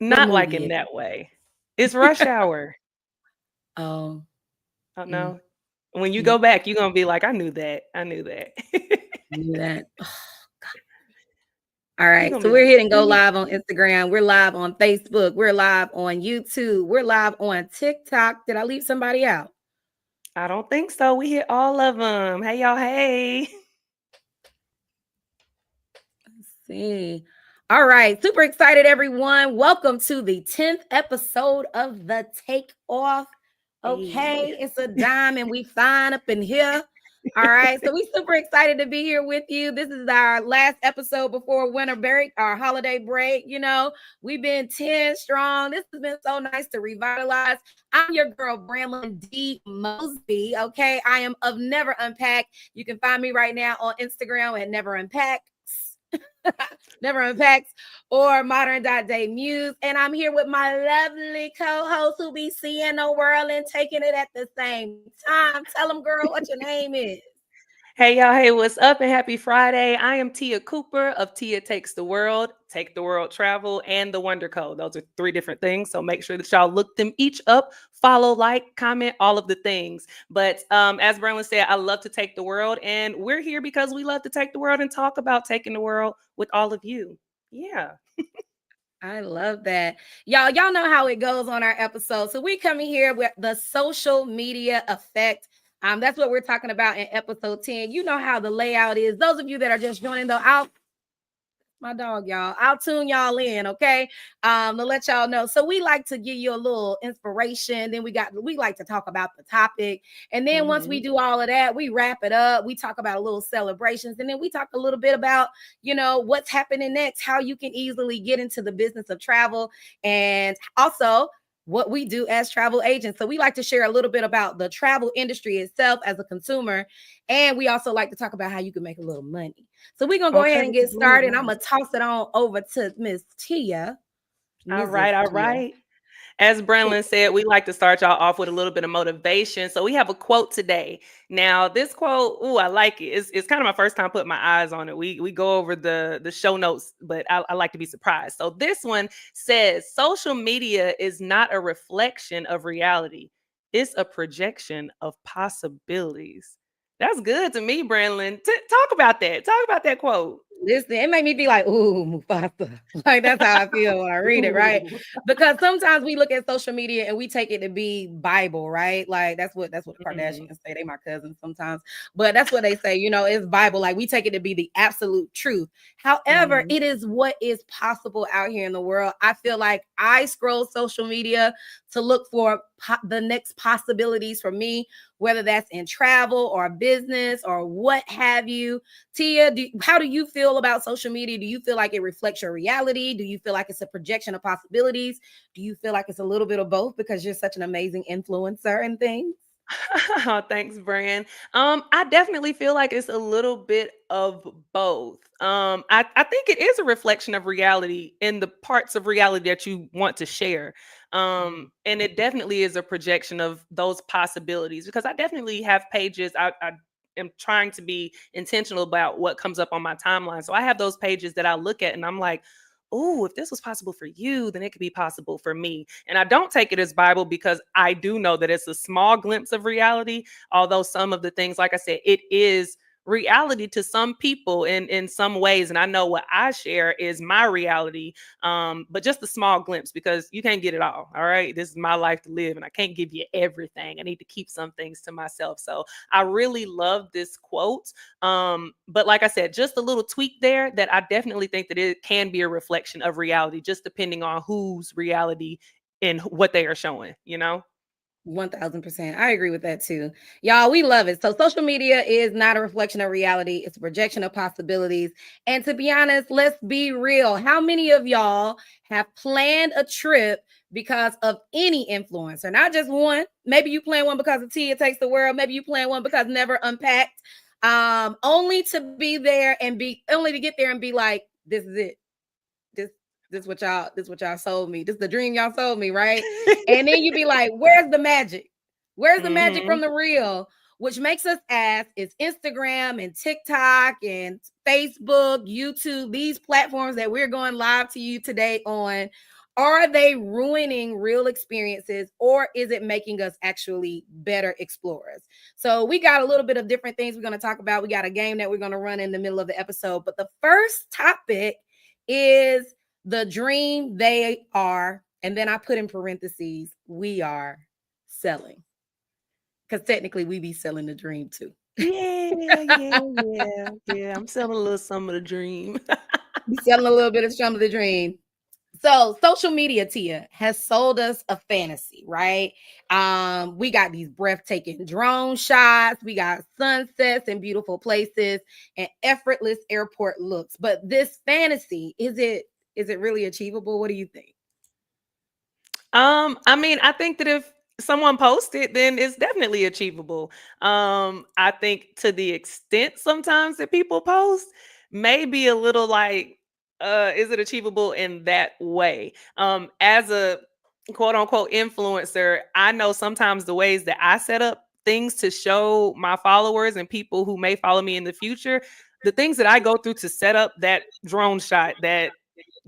What Not like movie in is that way. It's Rush Hour. Oh, Oh, mm, no? When you no, go back, you're gonna be like, "I knew that. I knew that." knew that. All You're right, gonna so be we're like, hitting go "Mhm." live on Instagram. We're live on Facebook. We're live on YouTube. We're live on TikTok. Did I leave somebody out? I don't think so. We hit all of them. Hey, y'all. Hey. Let's see. All right, super excited, everyone. Welcome to the 10th episode of the Takeoff. Hey. Okay, it's a dime and we fine up in here. All right, so we super excited to be here with you. This is our last episode before winter break, our holiday break. You know, we've been 10 strong. This has been so nice to revitalize. I'm your girl, Bramlin D. Mosby. Okay, I am of Never Unpack. You can find me right now on Instagram at Never Unpack. Never Unpacks or Modern.day Muse. And I'm here with my lovely co-host who be seeing the world and taking it at the same time. Tell them, girl, what your name is. Hey, y'all. Hey, what's up? And happy Friday. I am Tia Cooper of Tia Takes the World, Take the World Travel, and the Wonder Code. Those are three different things. So make sure that y'all look them each up, follow, like, comment, all of the things. But as Berlin said, I love to take the world. And we're here because we love to take the world and talk about taking the world with all of you. Yeah. I love that. Y'all know how it goes on our episode. So we coming here with the social media effect. That's what we're talking about in episode 10. You know how the layout is. Those of you that are just joining, though, my dog, y'all. I'll tune y'all in, okay? To let y'all know. So we like to give you a little inspiration. Then we like to talk about the topic. And then once we Mhm. do all of that, we wrap it up. We talk about a little celebrations. And then we talk a little bit about, what's happening next, how you can easily get into the business of travel. And also what we do as travel agents. So we like to share a little bit about the travel industry itself as a consumer. And we also like to talk about how you can make a little money. So we're gonna go Okay, ahead and let's get do it. started. I'm Yeah. gonna toss it on over to Miss Tia, All Mrs. right. All Tia. right. As Brenlin said, we like to start y'all off with a little bit of motivation. So we have a quote today. Now, this quote, ooh, I like it. It's kind of my first time putting my eyes on it. We go over the show notes, but I like to be surprised. So this one says, "Social media is not a reflection of reality. It's a projection of possibilities." That's good to me, Brenlin. Talk about that. Talk about that quote. Listen, it made me be like, ooh, Mufasa. Like that's how I feel when I read it, right? Ooh. Because sometimes we look at social media and we take it to be Bible, right? Like that's what the Mhm. Kardashians say. They my cousins sometimes, but that's what they say, it's Bible. Like we take it to be the absolute truth. However, Mhm. it is what is possible out here in the world. I feel like I scroll social media to look for the next possibilities for me, whether that's in travel or business or what have you. Tia, how do you feel about social media? Do you feel like it reflects your reality? Do you feel like it's a projection of possibilities? Do you feel like it's a little bit of both because you're such an amazing influencer and things? Thanks, Brian. I definitely feel like it's a little bit of both. I think it is a reflection of reality in the parts of reality that you want to share. And it definitely is a projection of those possibilities because I definitely have pages. I am trying to be intentional about what comes up on my timeline. So I have those pages that I look at and I'm like, oh, if this was possible for you, then it could be possible for me. And I don't take it as Bible because I do know that it's a small glimpse of reality. Although some of the things, like I said, it is reality to some people in some ways. And I know what I share is my reality, but just a small glimpse because you can't get it all right, this is my life to live and I can't give you everything. I need to keep some things to myself. So I really love this quote. But like I said, just a little tweak there that I definitely think that it can be a reflection of reality, just depending on whose reality and what they are showing. 1000%. I agree with that too. Y'all, we love it. So, social media is not a reflection of reality, it's a projection of possibilities. And to be honest, let's be real. How many of y'all have planned a trip because of any influencer? Not just one. Maybe you plan one because of Tia Takes the World. Maybe you plan one because Never Unpacked. Only to be there and only to get there and be like, this is it. This this what y'all sold me. This is the dream y'all sold me, right? And then you be like, where's the magic? Where's the magic Hmm. from the real? Which makes us ask, is Instagram and TikTok and Facebook, YouTube, these platforms that we're going live to you today on, Are they ruining real experiences, or is it making us actually better explorers? So we got a little bit of different things we're going to talk about. We got a game that we're going to run in the middle of the episode, but the first topic is the dream they are, and then I put in parentheses, we are selling, because technically we be selling the dream too. Yeah. I'm selling a little some of the dream. We selling a little bit of some of the dream. So social media, Tia, has sold us a fantasy, right? We got these breathtaking drone shots, we got sunsets and beautiful places and effortless airport looks. But this fantasy, is it really achievable? What do you think? I mean, I think that if someone posts it, then it's definitely achievable. I think to the extent sometimes that people post may be a little like, is it achievable in that way? As a quote unquote influencer, I know sometimes the ways that I set up things to show my followers and people who may follow me in the future, the things that I go through to set up that drone shot, that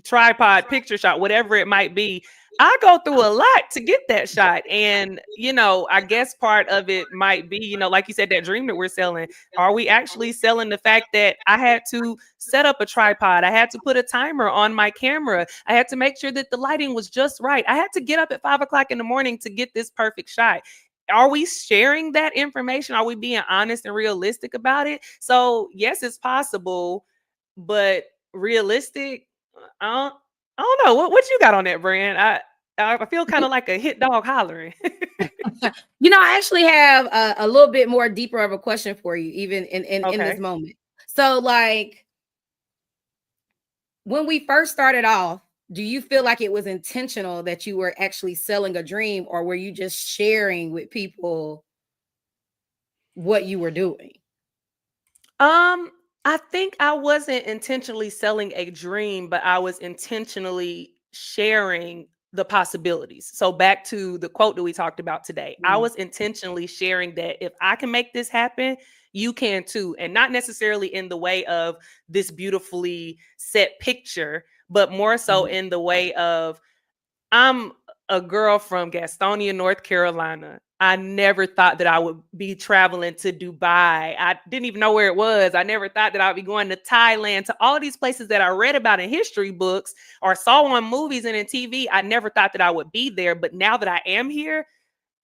tripod picture shot, whatever it might be. I go through a lot to get that shot. And, I guess part of it might be, like you said, that dream that we're selling. Are we actually selling the fact that I had to set up a tripod? I had to put a timer on my camera. I had to make sure that the lighting was just right. I had to get up at 5 o'clock in the morning to get this perfect shot. Are we sharing that information? Are we being honest and realistic about it? So, yes, it's possible, but realistic, I don't, I don't know. What you got on that, brand? I feel kind of like a hit dog hollering. I actually have a little bit more deeper of a question for you, even in this Okay. moment. So, like, when we first started off, do you feel like it was intentional that you were actually selling a dream, or were you just sharing with people what you were doing? Um, I think I wasn't intentionally selling a dream, but I was intentionally sharing the possibilities. So back to the quote that we talked about today. I Mm, was intentionally sharing that if I can make this happen, you can too. And not necessarily in the way of this beautifully set picture, but more so mhm. in the way of I'm a girl from Gastonia, North Carolina. I never thought that I would be traveling to Dubai. I didn't even know where it was. I never thought that I'd be going to Thailand, to all these places that I read about in history books or saw on movies and in TV. I never thought that I would be there. But now that I am here,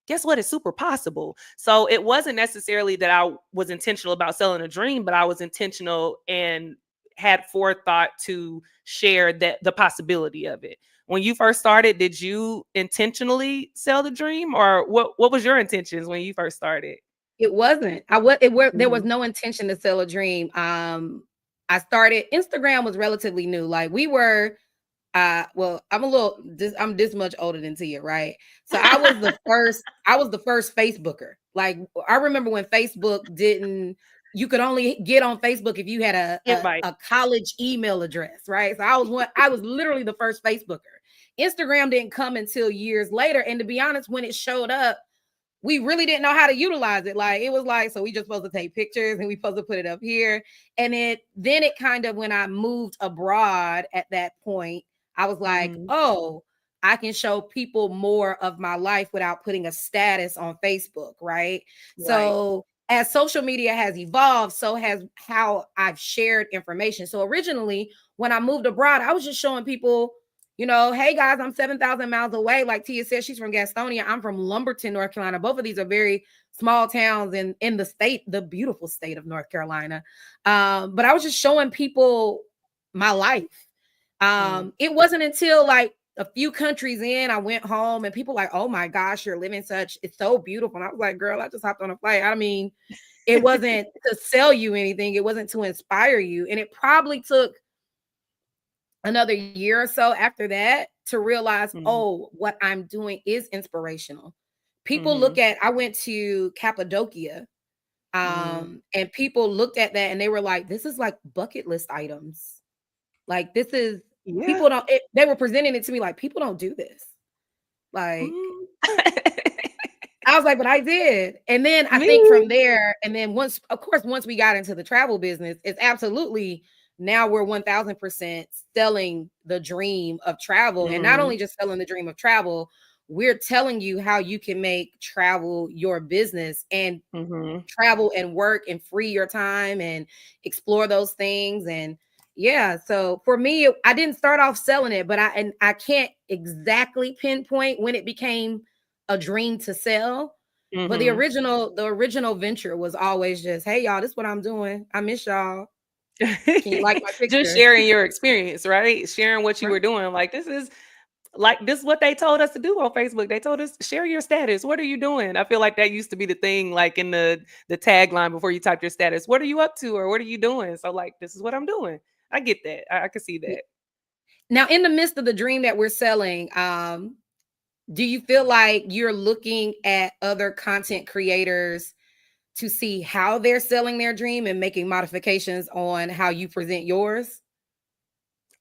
guess what? It's super possible. So it wasn't necessarily that I was intentional about selling a dream, but I was intentional and had forethought to share that the possibility of it. When you first started, did you intentionally sell the dream, or what was your intentions when you first started? It wasn't. I was. It were. There was Mhm. no intention to sell a dream. I started. Instagram was relatively new. Like, we were. Well, I'm this much older than Tia, right? So I was the first Facebooker. Like, I remember when Facebook didn't, you could only get on Facebook if you had Invite. a college email address, right? So I was literally the first Facebooker. Instagram didn't come until years later. And to be honest, when it showed up, we really didn't know how to utilize it. Like, it was like, so we just supposed to take pictures and we supposed to put it up here. And it kind of, when I moved abroad at that point, I was like, Mhm. oh, I can show people more of my life without putting a status on Facebook, right? Right. So as social media has evolved, so has how I've shared information. So originally, when I moved abroad, I was just showing people, hey guys, I'm 7,000 miles away. Like Tia said, she's from Gastonia. I'm from Lumberton, North Carolina. Both of these are very small towns in the state, the beautiful state of North Carolina. But I was just showing people my life. Mm. It wasn't until like a few countries in, I went home and people like, oh my gosh, you're living it's so beautiful. And I was like, girl, I just hopped on a flight. I mean, it wasn't to sell you anything. It wasn't to inspire you. And it probably took another year or so after that to realize, Mhm. oh, what I'm doing is inspirational. People look Mhm. at, I went to Cappadocia, Mm. and people looked at that and they were like, this is like bucket list items. Like, this is, Yeah. people don't, they were presenting it to me like, people don't do this. Like, Mm. I was like, but I did. And then I Me. think from there, and then once, of course, once we got into the travel business, it's absolutely now we're 1000% selling the dream of travel. And not Mhm. only just selling the dream of travel, we're telling you how you can make travel your business and Mhm. travel and work and free your time and explore those things. And yeah, so for me, I didn't start off selling it, but I can't exactly pinpoint when it became a dream to sell. But Mhm. the original venture was always just, hey y'all, this is what I'm doing. I miss y'all. Can you like my Just picture? sharing your experience, right? Sharing what you Right. were doing. This is what they told us to do on Facebook. They told us share your status. What are you doing? I feel like that used to be the thing, like in the tagline before you type your status. What are you up to, or what are you doing? So like, this is what I'm doing. I get that. I can see that. Now, in the midst of the dream that we're selling, do you feel like you're looking at other content creators to see how they're selling their dream and making modifications on how you present yours?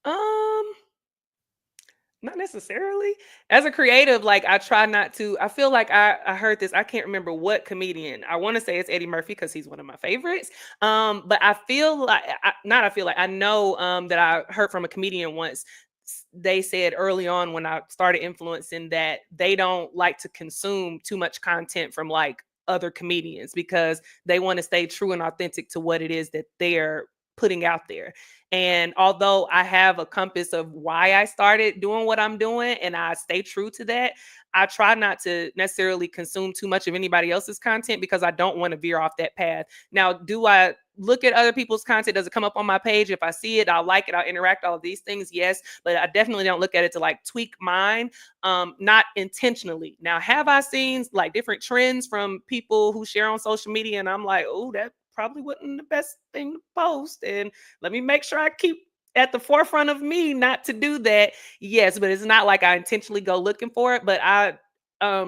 Um, Not necessarily. As a creative, like I try not to. I feel like I heard this. I can't remember what comedian. I want to say it's Eddie Murphy because he's one of my favorites. But I feel like not. I feel like I know that I heard from a comedian once. They said early on when I started influencing that they don't like to consume too much content from like other comedians because they want to stay true and authentic to what it is that they're putting out there. And although I have a compass of why I started doing what I'm doing and I stay true to that, I try not to necessarily consume too much of anybody else's content because I don't want to veer off that path. Now, do I look at other people's content? Does it come up on my page? If I see it, I'll like it, I'll interact, all of these things. Yes, but I definitely don't look at it to like tweak mine, not intentionally. Now, have I seen like different trends from people who share on social media and I'm like, oh, that probably wasn't the best thing to post. And let me make sure I keep at the forefront of me not to do that. Yes, but it's not like I intentionally go looking for it. But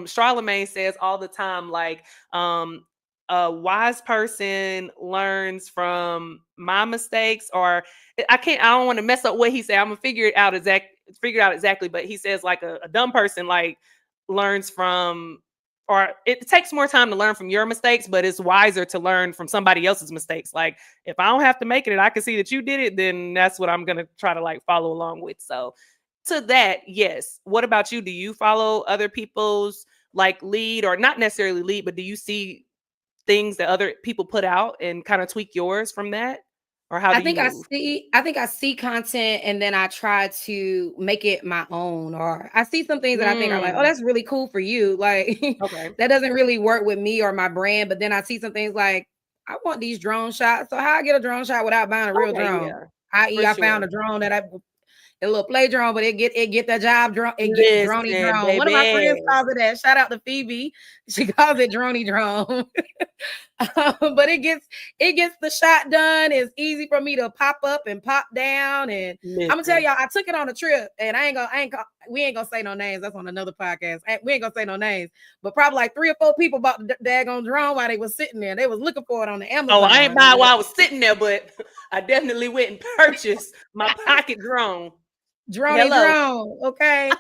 Charlemagne says all the time, like, a wise person learns from my mistakes, or I don't want to mess up what he said. I'm gonna figure it out exactly. But he says like a dumb person like learns from, or it takes more time to learn from your mistakes, but it's wiser to learn from somebody else's mistakes. Like if I don't have to make it and I can see that you did it, then that's what I'm gonna try to like follow along with. So to that, yes. What about you? Do you follow other people's like lead, or not necessarily lead, but do you see things that other people put out and kind of tweak yours from that? Or how I do you think move? I see content and then I try to make it my own, or I see some things that I think are like, oh, Mm, that's really cool for you. Like okay. that doesn't really work with me or my brand. But then I see some things like, I want these drone shots. So how I get a drone shot without buying a real Okay, drone? yeah. I.e., For I found sure. a drone that a little play drone, but it get the job drone. It get droney Listen, drone. One of my baby. friends calls it that. Shout out to Phoebe. She calls it droney drone. But it gets the shot done. It's easy for me to pop up and pop down. And I'm gonna tell Listen. y'all, I took it on a trip, and we ain't gonna say no names. That's on another podcast. We ain't gonna say no names, but probably like 3 or 4 people bought the daggone drone while they was sitting there. They was looking for it on the Oh, I ain't Amazon. buy it while I was sitting there, but I definitely went and purchased my pocket drone. Droney Hello. drone. Okay.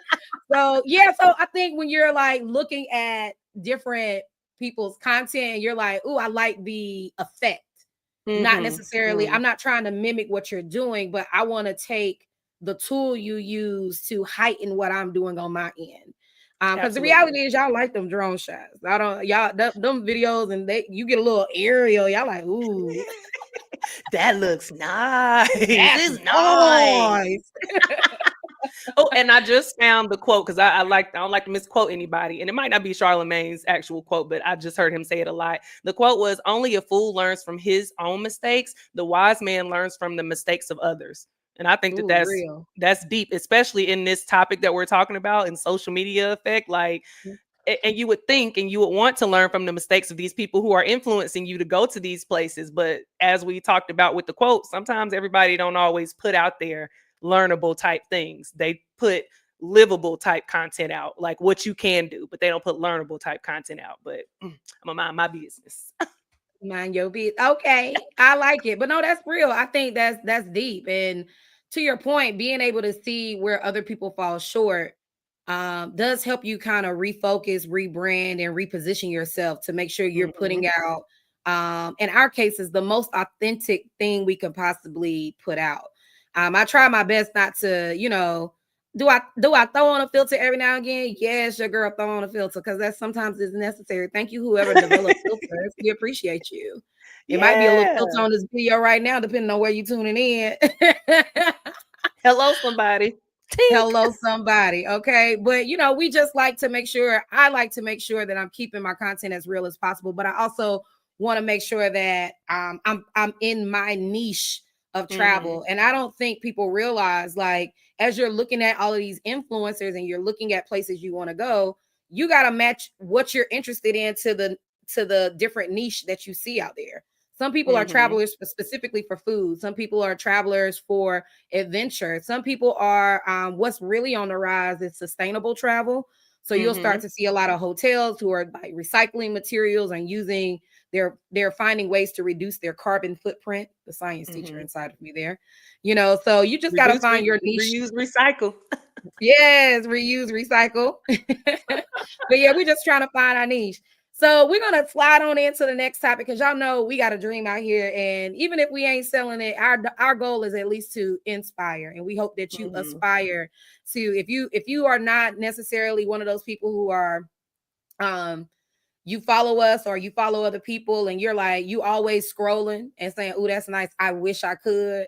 So yeah, so I think when you're like looking at different people's content, you're like, oh, I like the effect. Not Mhm. necessarily, Mm. I'm not trying to mimic what you're doing, but I want to take the tool you use to heighten what I'm doing on my end. Because the Absolutely. reality is y'all like them drone shots. I don't y'all them videos and you get a little aerial. Y'all like, ooh, That looks nice. that's It's nice. nice. Oh, and I just found the quote because I don't like to misquote anybody, and it might not be Charlemagne's actual quote, but I just heard him say it a lot. The quote was, "Only a fool learns from his own mistakes. The wise man learns from the mistakes of others." And I think that Ooh, real. that's deep, especially in this topic that we're talking about in social media effect. Like, and you would think and you would want to learn from the mistakes of these people who are influencing you to go to these places, but as we talked about with the quote, sometimes everybody don't always put out there learnable type things. They put livable type content out, like what you can do, but they don't put learnable type content out. But I'm gonna mind my business. Mind your beat. Okay, I like it, but no, that's real. I think that's deep. And to your point, being able to see where other people fall short does help you kind of refocus, rebrand, and reposition yourself to make sure you're Mhm. putting out in our case is the most authentic thing we can possibly put out. I try my best not to, do I throw on a filter every now and again? Yes, your girl throw on a filter because that sometimes is necessary. Thank you, whoever developed filters. We appreciate you. It might be a little filter Yeah. on this video right now, depending on where you tuning in. Hello, somebody. Tink. Hello, somebody. Okay. But we just like to make sure, I like to make sure that I'm keeping my content as real as possible. But I also want to make sure that I'm in my niche of Mm-hmm. travel. And I don't think people realize, like, as you're looking at all of these influencers and you're looking at places you want to go, you gotta match what you're interested in to the different niche that you see out there. Some people are Mm-hmm. travelers specifically for food. Some people are travelers for adventure. Some people are what's really on the rise is sustainable travel. So you'll start Mm-hmm. to see a lot of hotels who are like recycling materials and using they're finding ways to reduce their carbon footprint. The science teacher Mm-hmm. inside of me there. So you just got to Reduce, find your niche. reuse, recycle. Yes, reuse, recycle. But yeah, we're just trying to find our niche. So we're gonna slide on into the next topic because y'all know we got a dream out here, and even if we ain't selling it, our goal is at least to inspire, and we hope that you Mm-hmm. aspire to. If you are not necessarily one of those people who are, um, you follow us or you follow other people, and you're like you always scrolling and saying, "Oh, that's nice. I wish I could."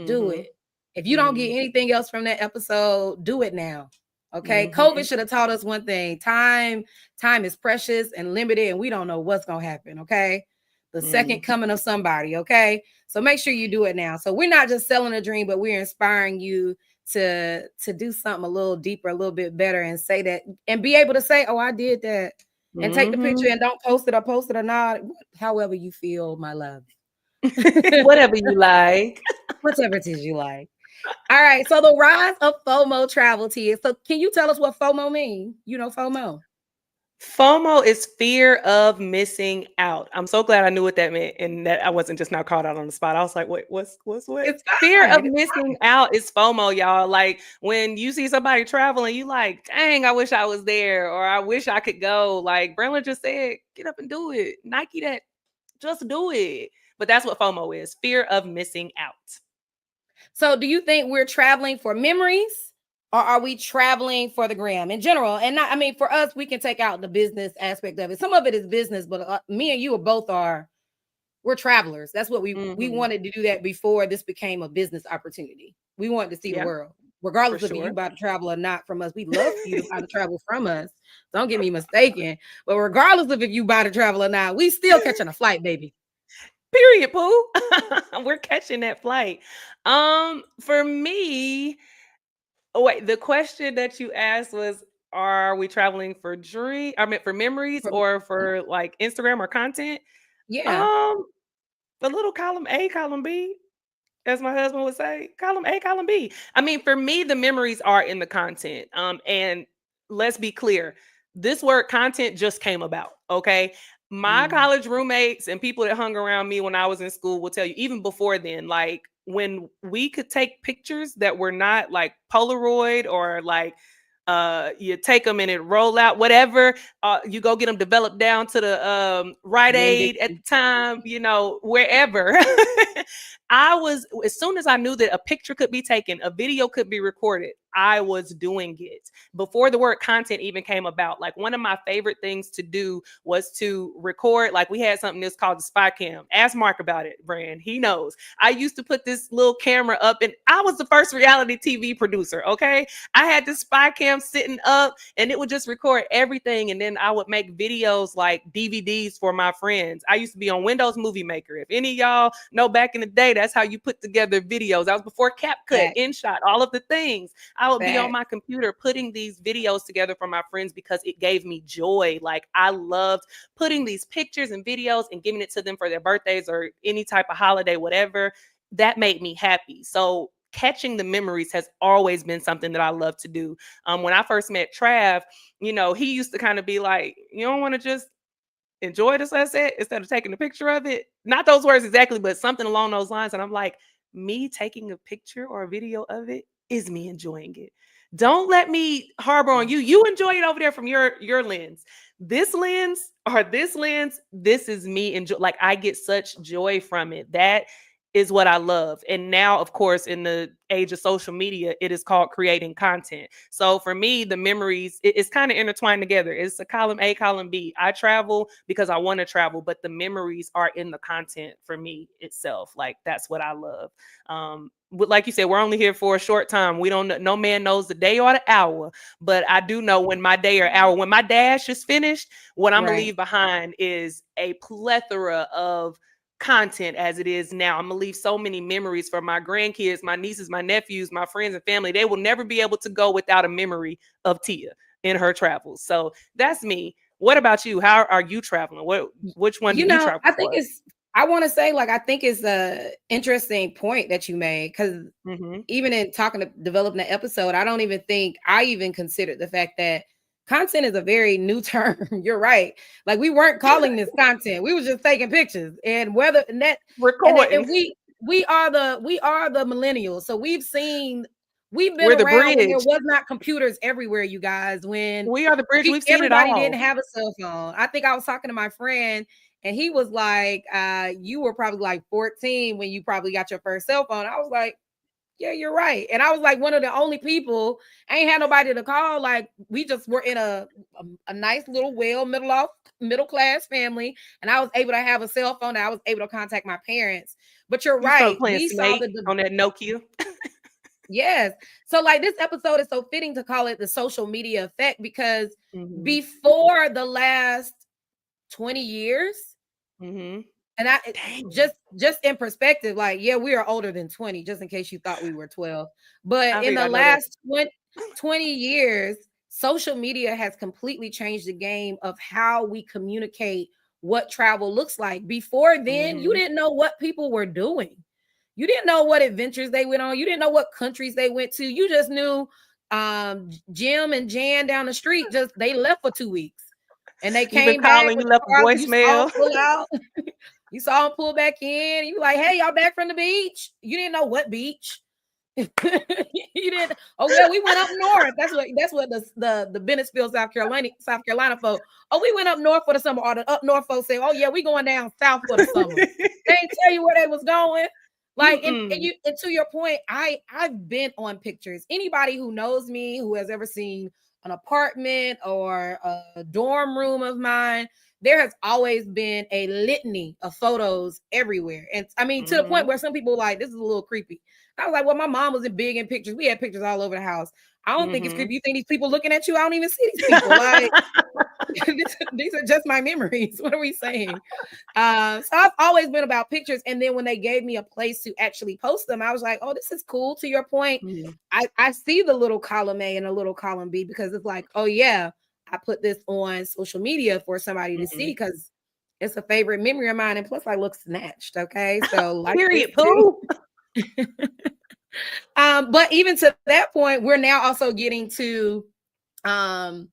Do Mm-hmm. it. If you don't get Mm-hmm. anything else from that episode, do it now. Okay. Mm-hmm. COVID should have taught us one thing. Time is precious and limited, and we don't know what's gonna happen. Okay. The second Mm-hmm. coming of somebody. Okay. So make sure you do it now. So we're not just selling a dream, but we're inspiring you to do something a little deeper, a little bit better, and say that and be able to say, "Oh, I did that," and take the picture Mm-hmm. and don't post it or not. However you feel, my love. Whatever you like. Whatever it is you like. All right. So the rise of FOMO travel tips. So can you tell us what FOMO means? You know FOMO. FOMO is fear of missing out. I'm so glad I knew what that meant and that I wasn't just now caught out on the spot. I was like, wait, what's what? It's Fear of fine. It's missing out is FOMO, y'all. Like when you see somebody traveling, you like, dang, I wish I was there or I wish I could go. Like Brenda just said, get up and do it. Nike that, just do it. But that's what FOMO is, fear of missing out. so do you think we're traveling for memories or are we traveling for the gram in general? And not, I mean, for us, we can take out the business aspect of it. Some of it is business, but me and you are both are we're travelers. That's what we Hmm. wanted to do that before this became a business opportunity. We wanted to see the Yeah, world, for regardless of if you sure. about to travel or not from us. We'd love for you to buy to travel from us. Don't get me mistaken. But regardless of if you buy to travel or not, we still catching a flight, baby. Period, Pooh. We're catching that flight. For me, oh wait, the question that you asked was, are we traveling for dream? I mean, for memories From or for like Instagram or content? yeah, Um, a little column A, column B, as my husband would say, column A, column B. I mean, for me, the memories are in the content. And let's be clear, this word content just came about. Okay. My mm, college roommates and people that hung around me when I was in school will tell you, even before then, like when we could take pictures that were not like Polaroid or like you take them and it roll out whatever, you go get them developed down to the Rite Winn Aid at Dixie. the time, wherever. I was, as soon as I knew that a picture could be taken, a video could be recorded, I was doing it before the word content even came about. Like one of my favorite things to do was to record. Like we had something that's called the spy cam. Ask Mark about it, Brand. He knows. I used to put this little camera up, and I was the first reality TV producer. Okay, I had this spy cam sitting up, and it would just record everything, and then I would make videos like DVDs for my friends. I used to be on Windows Movie Maker. If any of y'all know, back in the day, that's how you put together videos. That was before CapCut, Fact, InShot, all of the things. I would be on fact. my computer putting these videos together for my friends because it gave me joy. Like I loved putting these pictures and videos and giving it to them for their birthdays or any type of holiday, whatever. That made me happy. So catching the memories has always been something that I love to do. When I first met Trav, he used to kind of be like, you don't want to just enjoy the sunset instead of taking a picture of it. Not those words exactly, but something along those lines. And I'm like, me taking a picture or a video of it is me enjoying it. Don't let me harbor on you. You enjoy it over there from your lens. this lens or this lens, this is me enjoy. Like I get such joy from it. That is what I love. And now, of course, in the age of social media, it is called creating content. So for me, the memories, it's kind of intertwined together. It's a column A, column B. I travel because I want to travel, but the memories are in the content for me itself. Like that's what I love. But like you said, we're only here for a short time. We don't, no man knows the day or the hour, but I do know when my day or hour, when my dash is finished, what I'm gonna Right. leave behind is a plethora of content as it is now. I'm gonna leave so many memories for my grandkids, my nieces, my nephews, my friends and family. They will never be able to go without a memory of Tia in her travels. So that's me. What about you? How are you traveling? Which one do You you know, travel I think for? it's, I want to say, like, I think it's a interesting point that you made, because Mm-hmm. even in talking to developing the episode, I don't even think I even considered the fact that content is a very new term. You're right. Like we weren't calling this content. We was just taking pictures, and whether and that and Recording. we are the millennials. So we've been We're the around when there bridge. was not computers everywhere, you guys, when We are the bridge. We've seen it everybody didn't all. have a cell phone. I think I was talking to my friend and he was like, you were probably like 14 when you probably got your first cell phone. I was like, yeah, you're right. And I was like one of the only people, I ain't had nobody to call. Like we just were in a nice little middle class family. And I was able to have a cell phone that I was able to contact my parents. But you're You started right. playing We saw Snake on that Nokia. yes. So like this episode is so fitting to call it the social media effect, because Mm-hmm. before the last 20 years, Mm-hmm. and I Dang. just in perspective, like, yeah, we are older than 20, just in case you thought we were 12. But I in think the I know that. last 20 years, social media has completely changed the game of how we communicate what travel looks like. Before then, you Mm-hmm. didn't know what people were doing. You didn't know what adventures they went on. You didn't know what countries they went to. You just knew Jim and Jan down the street, just they left for 2 weeks and they You've been came back calling. with You the left a cars. You saw them voicemail. pull out. You saw them pull back in. You like, hey, y'all back from the beach? You didn't know what beach. You didn't. Oh well, we went up north. That's what the Bennettsville, South Carolina folk. Oh, we went up north for the summer. Or the up north folks say, oh yeah, we going down south for the summer. They ain't tell you where they was going. Like Mm-mm. and to your point, I've been on pictures. Anybody who knows me, who has ever seen an apartment or a dorm room of mine, there has always been a litany of photos everywhere. And I mean, to the point Mm-hmm. where some people were like, this is a little creepy. I was like, well, my mom was in big in pictures. We had pictures all over the house. I don't think it's Mm-hmm. creepy. You think these people looking at you? I don't even see these people. Like, these are just my memories. What are we saying? So I've always been about pictures. And then when they gave me a place to actually post them, I was like, oh, this is cool. To your point, Mm-hmm. I see the little column A and a little column B, because it's like, oh yeah, I put this on social media for somebody to see, Mm-hmm. because it's a favorite memory of mine. And plus I look snatched. Okay. So like this Period. too. Pooh. But even to that point, we're now also getting um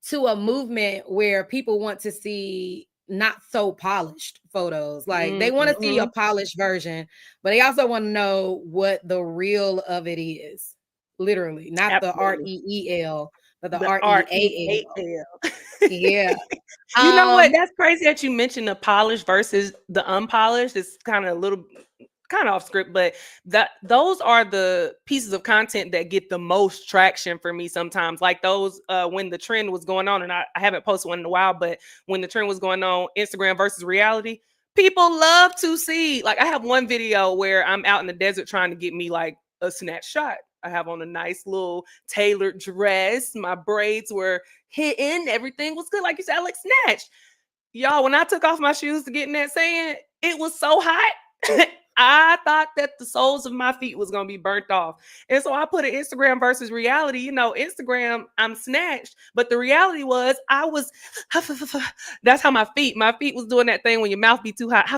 to a movement where people want to see not so polished photos. Like they want to see a Mm-hmm. polished version, but they also want to know what the real of it is. Literally, not the Absolutely. REEL, but the The REAL. REAL. Yeah. You know what? Um, That's crazy that you mentioned the polished versus the unpolished. It's kind of a little kind of off script, but that those are the pieces of content that get the most traction for me sometimes. Like those when the trend was going on, and I haven't posted one in a while, but when the trend was going on, Instagram versus reality, people love to see. Like I have one video where I'm out in the desert trying to get me like a snatch shot. I have on a nice little tailored dress. My braids were hitting. Everything was good. Like you said, I like snatched. Y'all, when I took off my shoes to get in that sand, it was so hot. I thought that the soles of my feet was gonna be burnt off. And so I put an Instagram versus reality. You know, Instagram, I'm snatched, but the reality was I was that's how my feet was doing that thing when your mouth be too hot.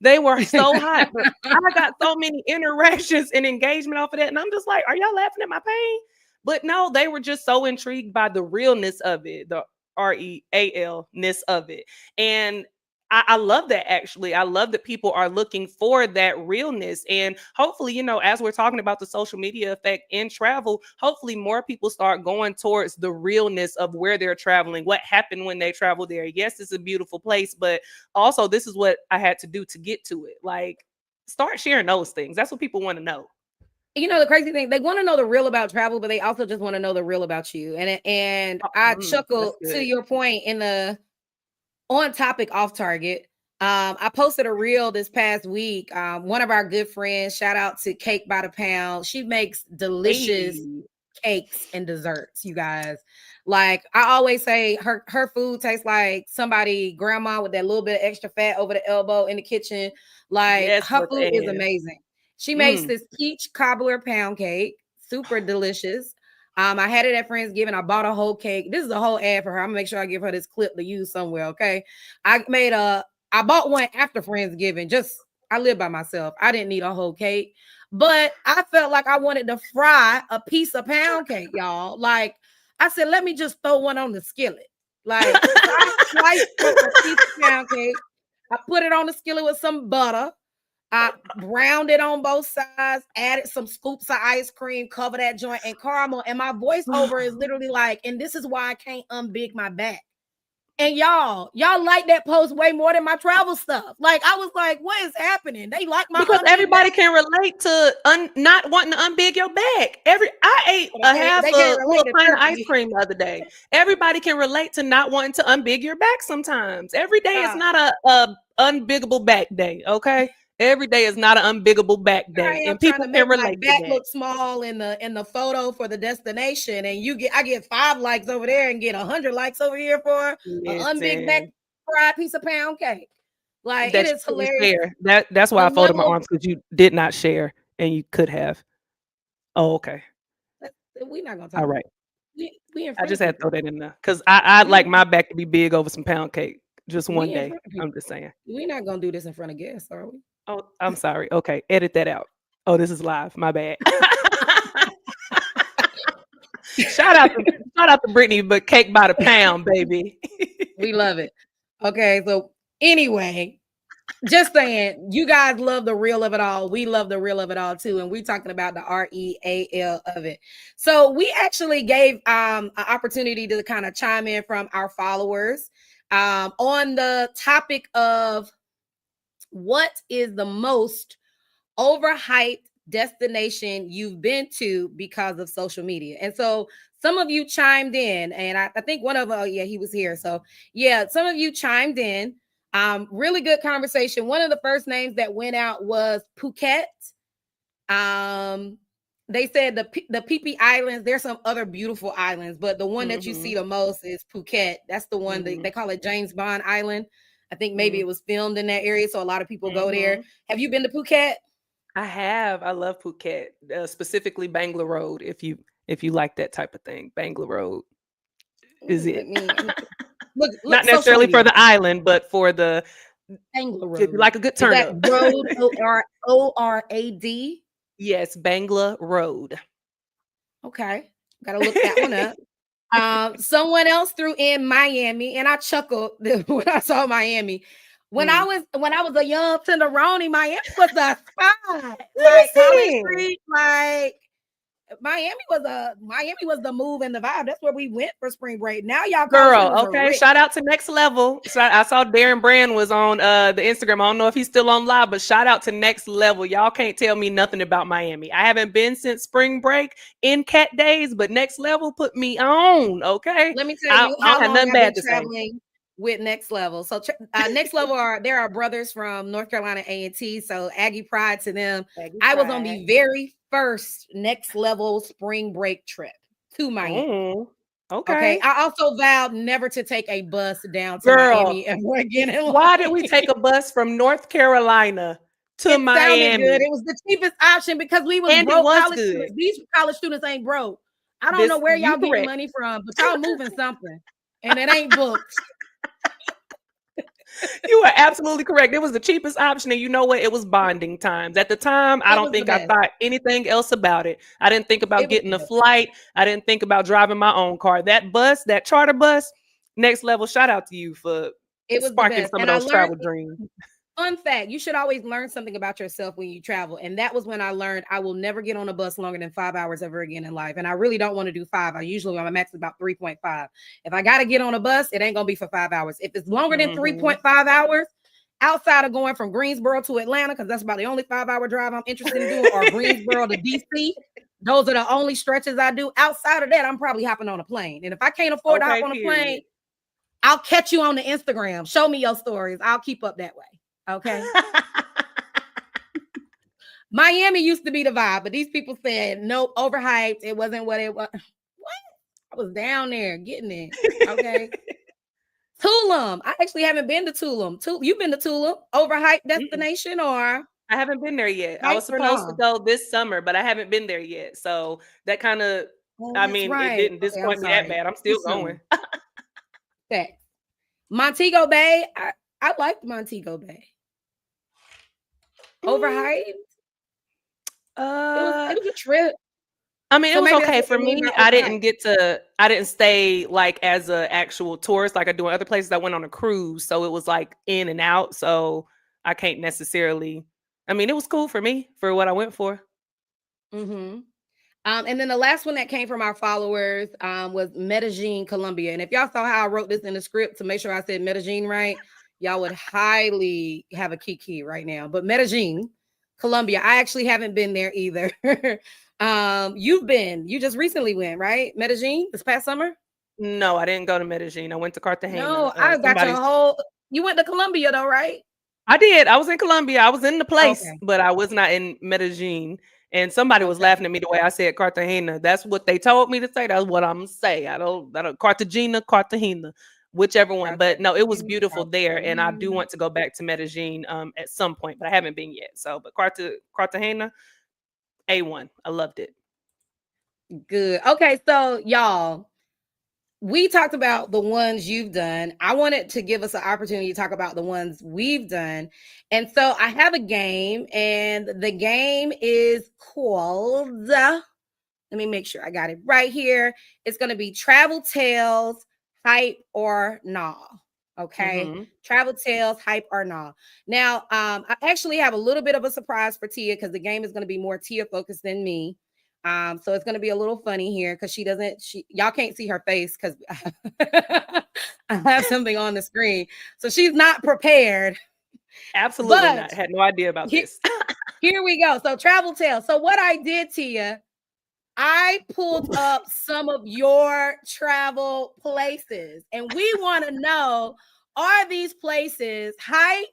They were so hot, but I got so many interactions and engagement off of that. And I'm just like, are y'all laughing at my pain? But no, they were just so intrigued by the realness of it, the REAL ness of it. And I love that actually. I love that people are looking for that realness. And hopefully, as we're talking about the social media effect in travel, hopefully more people start going towards the realness of where they're traveling, what happened when they travel there. Yes, it's a beautiful place, but also this is what I had to do to get to it. Like, start sharing those things. That's what people want to know. The crazy thing, they want to know the real about travel, but they also just want to know the real about you. And I That's chuckle to good. your point in the on topic off target. I posted a reel this past week. One of our good friends, shout out to Cake by the Pound. She makes delicious Hey, cakes and desserts, you guys. Like I always say, her food tastes like somebody grandma with that little bit of extra fat over the elbow in the kitchen. Like yes, her Miss food is Ann. amazing. She makes Mm. this peach cobbler pound cake, super delicious. I had it at Friendsgiving. I bought a whole cake. This is a whole ad for her. I'm gonna make sure I give her this clip to use somewhere. Okay. I bought one after Friendsgiving. I live by myself. I didn't need a whole cake, but I felt like I wanted to fry a piece of pound cake, y'all. Like I said, let me just throw one on the skillet. Like so I sliced up a piece of pound cake. I put it on the skillet with some butter. I browned it on both sides, added some scoops of ice cream, cover that joint and caramel. And my voiceover is literally like, and this is why I can't unbig my back. And y'all like that post way more than my travel stuff. Like I was like, what is happening? They like my Because unbig everybody back. can relate to not wanting to unbig your bag. I ate But a half they a can't relate little to pint of ice turkey. cream the other day. Everybody can relate to not wanting to unbig your back sometimes. Every day is Uh, not a unbiggable back day, okay? Every day is not an unbiggable back I day, am and trying people to can make my relate to back that. look small in the photo for the destination, and I get 5 likes over there and get 100 likes over here for a unbig back Listen, fried piece of pound cake. Like it that is you couldn't hilarious. share. That's why The I folded my level of arms because you did not share and you could have. Oh, okay. we're not gonna talk All about right. it. We in I front just of had to throw people. that in there because I'd We like my back to be big over some pound cake just one we in day. front of I'm people. just saying. We're not gonna do this in front of guests, are we? Oh, I'm sorry. Okay, edit that out. Oh, this is live. My bad. shout out to shout out to Brittany, but cake by the pound, baby. We love it. Okay, so anyway, just saying, you guys love the real of it all. We love the real of it all too, and we're talking about the REAL of it. So we actually gave an opportunity to kind of chime in from our followers on the topic of what is the most overhyped destination you've been to because of social media. And so some of you chimed in, and I think one of yeah, he was here. So yeah, some of you chimed in. Really good conversation. One of the first names that went out was Phuket. Um, they said the Phi Phi Islands. There's some other beautiful islands, but the one that you see Mhm. the most is Phuket. That's the one they Mhm. call it James Bond Island. I think maybe Mhm. it was filmed in that area, so a lot of people go there. Mhm. Have you been to Phuket? I have. I love Phuket, specifically Bangla Road. If you like that type of thing, Bangla Road is Ooh, it. let me look Not social necessarily for media. the island, but for the Angler if you Road. like a good Is turn that up. road ORAD? Yes, Bangla Road. Okay. Gotta look that one up. Someone else threw in Miami, and I chuckled when I saw Miami. Mm. When I was a young tenderoni, Miami was the spot. Like College Listen, Street, like Miami was the move and the vibe. That's where we went for spring break. Now y'all college girl. students are Okay, rich. shout out to Next Level. So I saw Darren Brand was on the Instagram. I don't know if he's still on live, but shout out to Next Level. Y'all can't tell me nothing about Miami. I haven't been since spring break in cat days, but Next Level put me on. Okay, Let me tell I, you I don't how have long nothing I've been bad to say. traveling with Next Level. So Next Level there are brothers from North Carolina A&T. So Aggie pride to them. Aggie I was on Pride. the very first Next Level spring break trip to Miami. Oh, Okay. okay, I also vowed never to take a bus down to girl. Miami ever again in Why did we life. take a bus from North Carolina to It sounded good. Miami? It was the cheapest option because we was And it broke was college good. students. These college students ain't broke. I don't know This where you y'all getting correct. money from, but y'all moving something. And it ain't booked. You are absolutely correct. It was the cheapest option, and you know what? It was bonding times. At the time, I It don't was the think I best. thought anything else about it. I didn't think about It was getting the a best. flight. I didn't think about driving my own car. That bus, that charter bus, next level. Shout out to you for. It was the sparking best. some of And I those learned travel dreams. fun fact, you should always learn something about yourself when you travel. And that was when I learned I will never get on a bus longer than 5 hours ever again in life. And I really don't want to do five. I usually my max is about 3.5. If I gotta get on a bus, it ain't gonna be for 5 hours. If it's longer than Mhm. 3.5 hours, outside of going from Greensboro to Atlanta, because that's about the only 5 hour drive I'm interested in doing, or Greensboro to DC. Those are the only stretches I do. Outside of that, I'm probably hopping on a plane. And if I can't afford to hop Okay, on a plane, period. I'll catch you on the Instagram. Show me your stories. I'll keep up that way. Okay. Miami used to be the vibe, but these people said nope, overhyped. It wasn't what it was. What? I was down there getting it. Okay. Tulum. I actually haven't been to Tulum. You've been to Tulum? Overhyped Mm-mm. destination or I haven't been there yet. I hype was or supposed to no? go this summer, but I haven't been there yet. So that kind of, Oh, I that's mean, it right. didn't Okay, I'm disappoint me that sorry. bad. I'm Too still going. soon. That Montego Bay. I liked Montego Bay. Mm, Overhyped. uh, It was a trip. I mean, it So was maybe that's okay what for they mean me. by overhyped. I didn't stay like as a actual tourist like I do in other places. I went on a cruise, so it was like in and out. So I can't necessarily. I mean, it was cool for me for what I went for. Mm-hmm. And then the last one that came from our followers was Medellin, Colombia. And if y'all saw how I wrote this in the script to make sure I said Medellin right, y'all would highly have a kiki right now. But Medellin, Colombia, I actually haven't been there either. You just recently went, right? Medellin this past summer? No, I didn't go to Medellin. I went to Cartagena. No, I got your Somebody whole. You went to Colombia though, right? I did. I was in Colombia. I was in the place, Okay, but I was not in Medellin. And somebody was okay, laughing at me the way I said Cartagena. That's what they told me to say. That's what I'm gonna say. I don't Cartagena, Cartagena, whichever one. But no, it was Cartagena, beautiful there, and I do Cartagena. want to go back to Medellin at some point, but I haven't been yet. So, but Cartagena, A1. I loved it. Good. Okay, so y'all. We talked about the ones you've done. I wanted to give us an opportunity to talk about the ones we've done. And so I have a game, and the game is called, let me make sure I got it right here. It's going to be Travel Tales, Hype or Nah. Okay. Mm-hmm. Travel Tales, Hype or Nah. Now, I actually have a little bit of a surprise for Tia because the game is going to be more Tia focused than me. So it's gonna be a little funny here because she y'all can't see her face because I have something on the screen. So she's not prepared. Absolutely But not. Had no idea about he- this. here we go. So travel tales. So what I did to you, I pulled up some of your travel places, and we want to know: are these places hype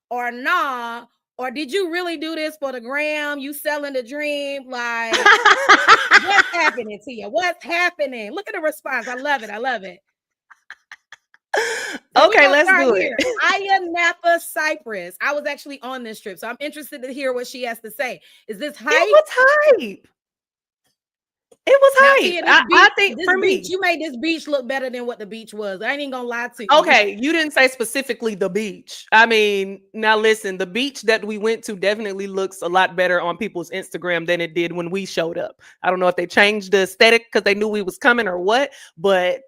or nah? Or did you really do this for the gram? You selling the dream? Like, what's happening to you? What's happening? Look at the response. I love it. I love it. So we're Okay, gonna let's start do it. here. Aya Napa, Cyprus. I was actually on this trip, so I'm interested to hear what she has to say. Is this It hype? was hype. It was Now, hype. Tia, I think for me. you made this beach look better than what the beach was. I ain't even gonna lie to you. Okay, you didn't say specifically the beach. I mean, now listen, the beach that we went to definitely looks a lot better on people's Instagram than it did when we showed up. I don't know if they changed the aesthetic because they knew we was coming or what, but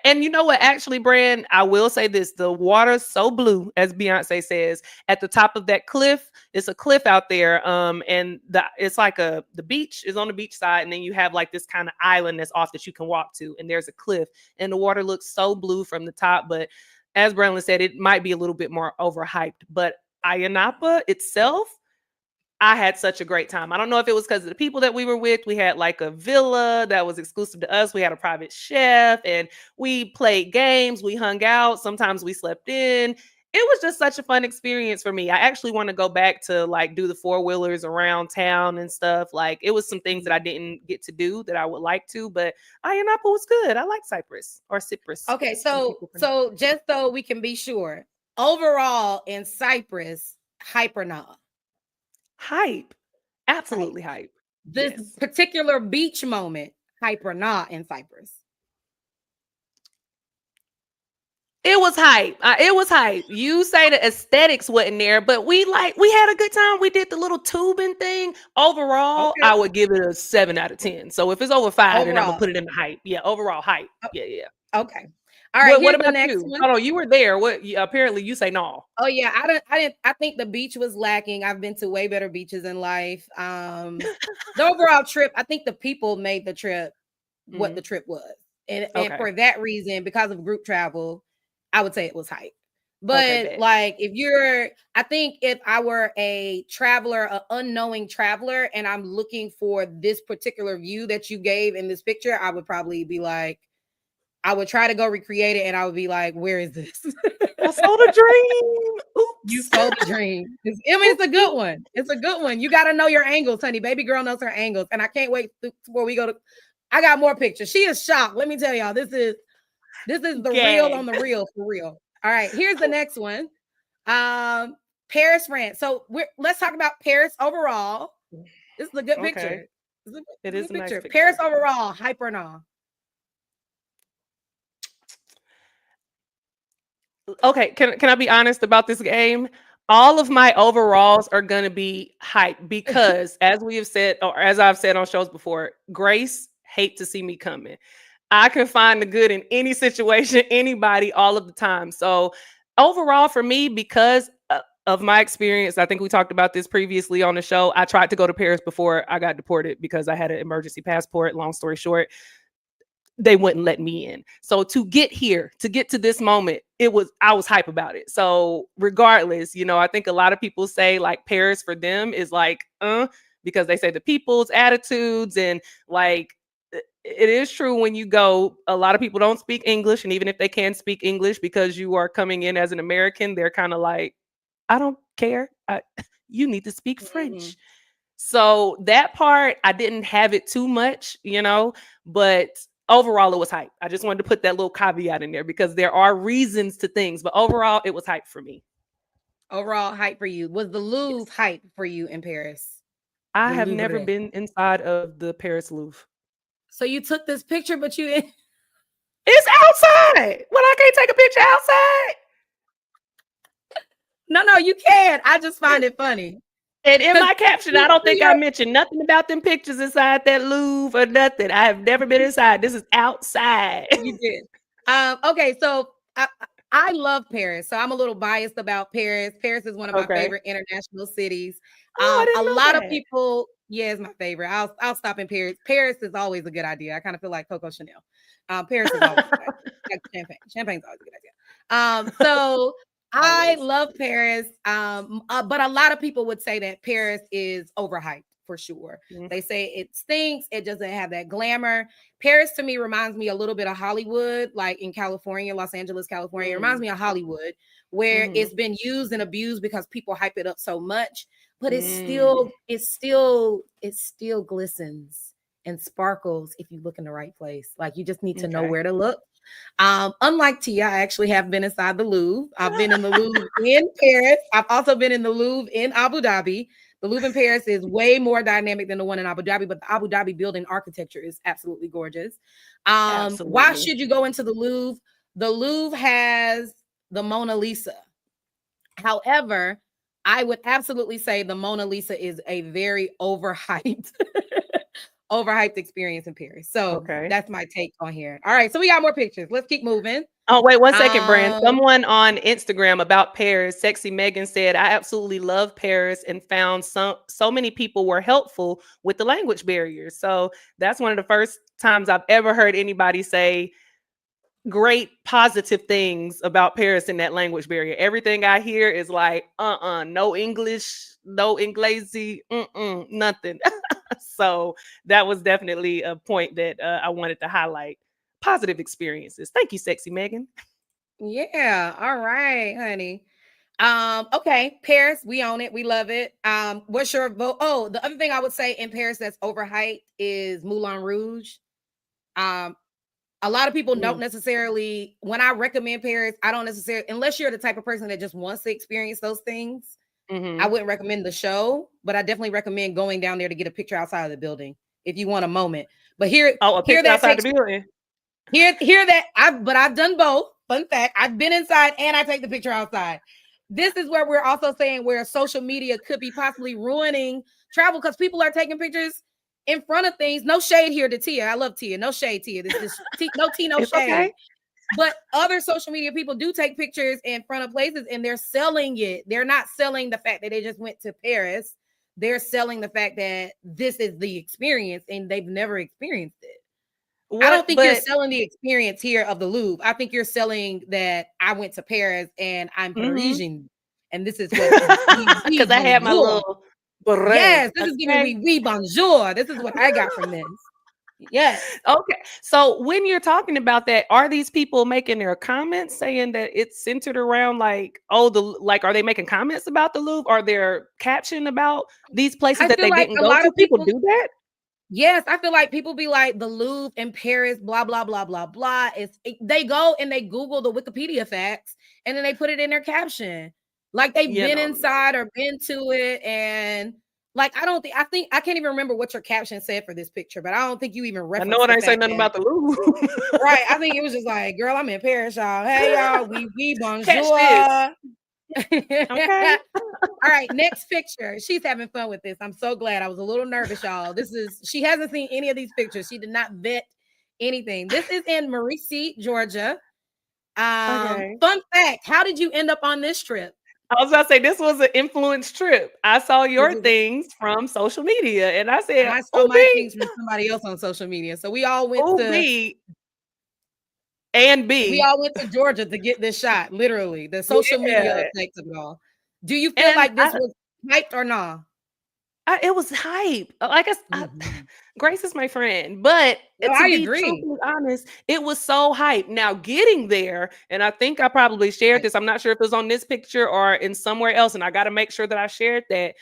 and you know what, actually, Brand, I will say this: the water's so blue, as Beyonce says, at the top of that cliff. It's a cliff out there, and it's like the beach is on the beach side, and then you have like this kind of island that's off that you can walk to, and there's a cliff, and the water looks so blue from the top. But as Brandon said, it might be a little bit more overhyped. But Ayanapa itself, I had such a great time. I don't know if it was because of the people that we were with. We had like a villa that was exclusive to us. We had a private chef and we played games. We hung out. Sometimes we slept in. It was just such a fun experience for me. I actually want to go back to like do the four-wheelers around town and stuff. Like it was some things that I didn't get to do that I would like to, but Ayanapa was good. I like Cyprus or Cyprus, Okay, as some so people pronounce. so just so we can be sure, overall in Cyprus, hype or not? Hype. Hype. Absolutely hype. This Yes. particular beach moment, hype or not in Cyprus? It was hype. It was hype. You say the aesthetics wasn't there, but we had a good time. We did the little tubing thing. Overall, Okay. I would give it a 7 out of 10. So if it's over 5, then I'm gonna Overall. put it in the hype. Yeah, overall hype. Yeah, yeah. Okay. All right, What here's the about next you? one. Hold on, you were there. Apparently you say no. Oh yeah, I think the beach was lacking. I've been to way better beaches in life. The overall trip, I think the people made the trip what Mhm. the trip was. And Okay. for that reason, because of group travel, I would say it was hype. Okay, But bet. like I think if I were a traveler, an unknowing traveler, and I'm looking for this particular view that you gave in this picture, I would probably be like, I would try to go recreate it and I would be like, where is this? I sold a dream. You Oops. sold the dream. I mean, it's Oop, a good oop. one. It's a good one. You got to know your angles, honey. Baby girl knows her angles. And I can't wait before we go to. I got more pictures. She is shocked. Let me tell y'all, this is the real on Gag. the real for real. All right, here's the next one. Um, Paris, France. So let's talk about Paris overall. This is a good Okay. picture. This is a, It this is a is good a nice picture. Paris picture. overall, hype or no? Okay, can I be honest about this game? All of my overalls are gonna be hype because, as we have said, or as I've said on shows before, Grace hate to see me coming. I can find the good in any situation, anybody, all of the time. So overall, for me, because of my experience, I think we talked about this previously on the show. I tried to go to Paris before I got deported because I had an emergency passport. Long story short, they wouldn't let me in. So to get here, to get to this moment, I was hype about it. So regardless, I think a lot of people say like Paris for them is like, because they say the people's attitudes and like it is true when you go, a lot of people don't speak English. And even if they can speak English because you are coming in as an American, they're kind of like, I don't care. You need to speak Mhm. French. So that part, I didn't have it too much, but overall it was hype. I just wanted to put that little caveat in there because there are reasons to things, but overall it was hype for me. Overall hype for you. Was the Yes. Louvre hype for you in Paris? I The have never Louvre. been inside of the Paris Louvre. So you took this picture, but you It's outside. Well, I can't take a picture outside. no, you can. I just find it funny And in because my caption, I don't think I mentioned nothing about them pictures inside that Louvre or nothing. I have never been inside. This is outside. you did. Okay, so I love Paris, so I'm a little biased about Paris. Paris is one of my Okay. favorite international cities. Oh, I A didn't know lot of that. people, yeah, it's my favorite. I'll stop in Paris. Paris is always a good idea. I kind of feel like Coco Chanel. Paris is always a good idea. Like champagne. Champagne's always a good idea. So I Always. love Paris. But a lot of people would say that Paris is overhyped for sure. Mhm. They say it stinks. It doesn't have that glamour. Paris to me reminds me a little bit of Hollywood, like in California, Los Angeles, California. It reminds Mm. me of Hollywood, where Mhm. it's been used and abused because people hype it up so much, but Mm. it still glistens and sparkles if you look in the right place. Like you just need to know Okay. where to look. Unlike Tia, I actually have been inside the Louvre. I've been in the Louvre in Paris. I've also been in the Louvre in Abu Dhabi. The Louvre in Paris is way more dynamic than the one in Abu Dhabi, but the Abu Dhabi building architecture is absolutely gorgeous. Why Absolutely. should you go into the Louvre? The Louvre has the Mona Lisa. However, I would absolutely say the Mona Lisa is a very overhyped, overhyped experience in Paris. So Okay. that's my take on here. All right, so we got more pictures. Let's keep moving. Oh, wait 1 second, Brand. Um, Someone on Instagram about Paris, Sexy Megan said, I absolutely love Paris and found so many people were helpful with the language barriers. So that's one of the first times I've ever heard anybody say great positive things about Paris and that language barrier. Everything I hear is like, no English, no Inglese, nothing. So that was definitely a point that I wanted to highlight. Positive experiences. Thank you, Sexy Megan. yeah, all right, honey. Okay, Paris, we own it, we love it. What's your vote? Oh, the other thing I would say in Paris that's overhyped is Moulin Rouge. Um, a lot of people don't Mm, necessarily, when I recommend Paris, I don't necessarily, unless you're the type of person that just wants to experience those things, I mhm. wouldn't recommend the show, but I definitely recommend going down there to get a picture outside of the building if you want a moment. But Oh, a here picture that outside the takes building. here that I've done both. Fun fact, I've been inside and I take the picture outside. This is where we're also saying where social media could be possibly ruining travel because people are taking pictures in front of things. No shade here to Tia. I love Tia. No shade, Tia. This is no tea, no It's shade. okay. But other social media people do take pictures in front of places and they're selling it. They're not selling the fact that they just went to Paris. They're selling the fact that this is the experience and they've never experienced it. I don't What? think you're But selling the experience here of the Louvre. I think you're selling that I went to Paris and I'm Parisian, and this is what because we I had my bonjour. little beret. Yes, this is giving Okay. we bonjour. This is what I got from this. Yes. Okay. So when you're talking about that, are these people making their comments saying that it's centered around like, oh, are they making comments about the Louvre? Are there caption about these places I that feel they like didn't a go lot to? of People people, do that? yes, I feel like people be like the Louvre in Paris, blah, blah, blah, blah, blah. They go and they Google the Wikipedia facts and then they put it in their caption. Like they've You been know, inside or been to it. And like, I think I can't even remember what your caption said for this picture, but I don't think you even I know referenced it the ain't say fact nothing that, about the Louvre. right. I think it was just like, girl, I'm in Paris, y'all. Hey, y'all, we Catch this. bonjour. Okay. All right, next picture. She's having fun with this. I'm so glad. I was a little nervous, y'all. She hasn't seen any of these pictures. She did not vet anything. This is in Maurice, Georgia. Okay. Fun fact, how did you end up on this trip? I was about to say this was an influence trip. I saw This your was, things from social media and I and said, I saw oh, my B, things from somebody else on social media. So we all went oh, to B, and we B. all went to Georgia to get this shot. Literally, the social media Yeah. effects of it all. Do you feel And like this was hyped or not? it was hype. Like Mhm. Grace is my friend, but No, to I be agree. truthfully honest, it was so hype. Now getting there, and I think I probably shared Right. this. I'm not sure if it was on this picture or in somewhere else, and I got to make sure that I shared that.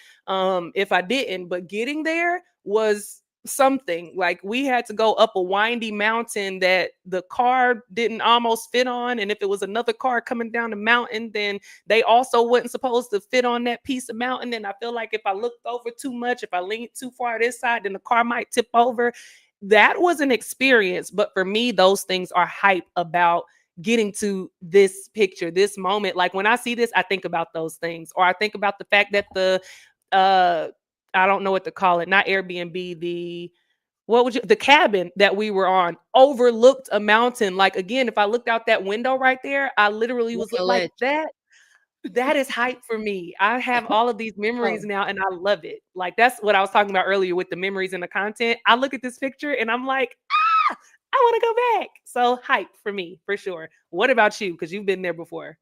If I didn't, but getting there was something. Like we had to go up a windy mountain that the car didn't almost fit on, and if it was another car coming down the mountain, then they also wasn't supposed to fit on that piece of mountain. And I feel like if I looked over too much, if I leaned too far this side, then the car might tip over. That was an experience. But for me, those things are hype about getting to this picture, this moment. Like when I see this, I think about those things. Or I think about the fact that uh I don't know what to call it, not Airbnb, the cabin that we were on overlooked a mountain. Like again, if I looked out that window right there, I literally Like was a like, ledge. that is hype for me. I have all of these memories Oh, now and I love it. Like that's what I was talking about earlier with the memories and the content. I look at this picture and I'm like, I want to go back. So hype for me, for sure. What about you? Because you've been there before.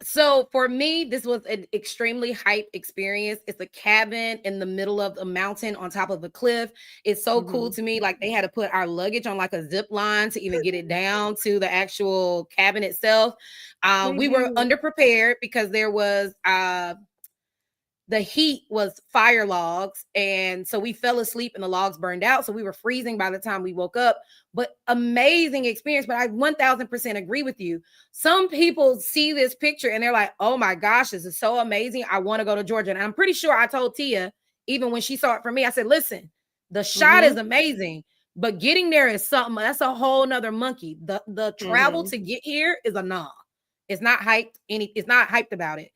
So for me, this was an extremely hype experience. It's a cabin in the middle of a mountain on top of a cliff. It's so cool Mhm. to me. Like they had to put our luggage on like a zip line to even get it down to the actual cabin itself. They We were did. underprepared because there was the heat was fire logs, and so we fell asleep and the logs burned out, so we were freezing by the time we woke up. But amazing experience. But I 1000% agree with you. Some people see this picture and they're like, oh my gosh, this is so amazing, I want to go to Georgia. And I'm pretty sure I told Tia, even when she saw it from me, I said, listen, the shot is Mhm. amazing, but getting there is something that's a whole nother monkey. The travel Mhm. to get here is a nah. It's not hyped it's not hyped about it.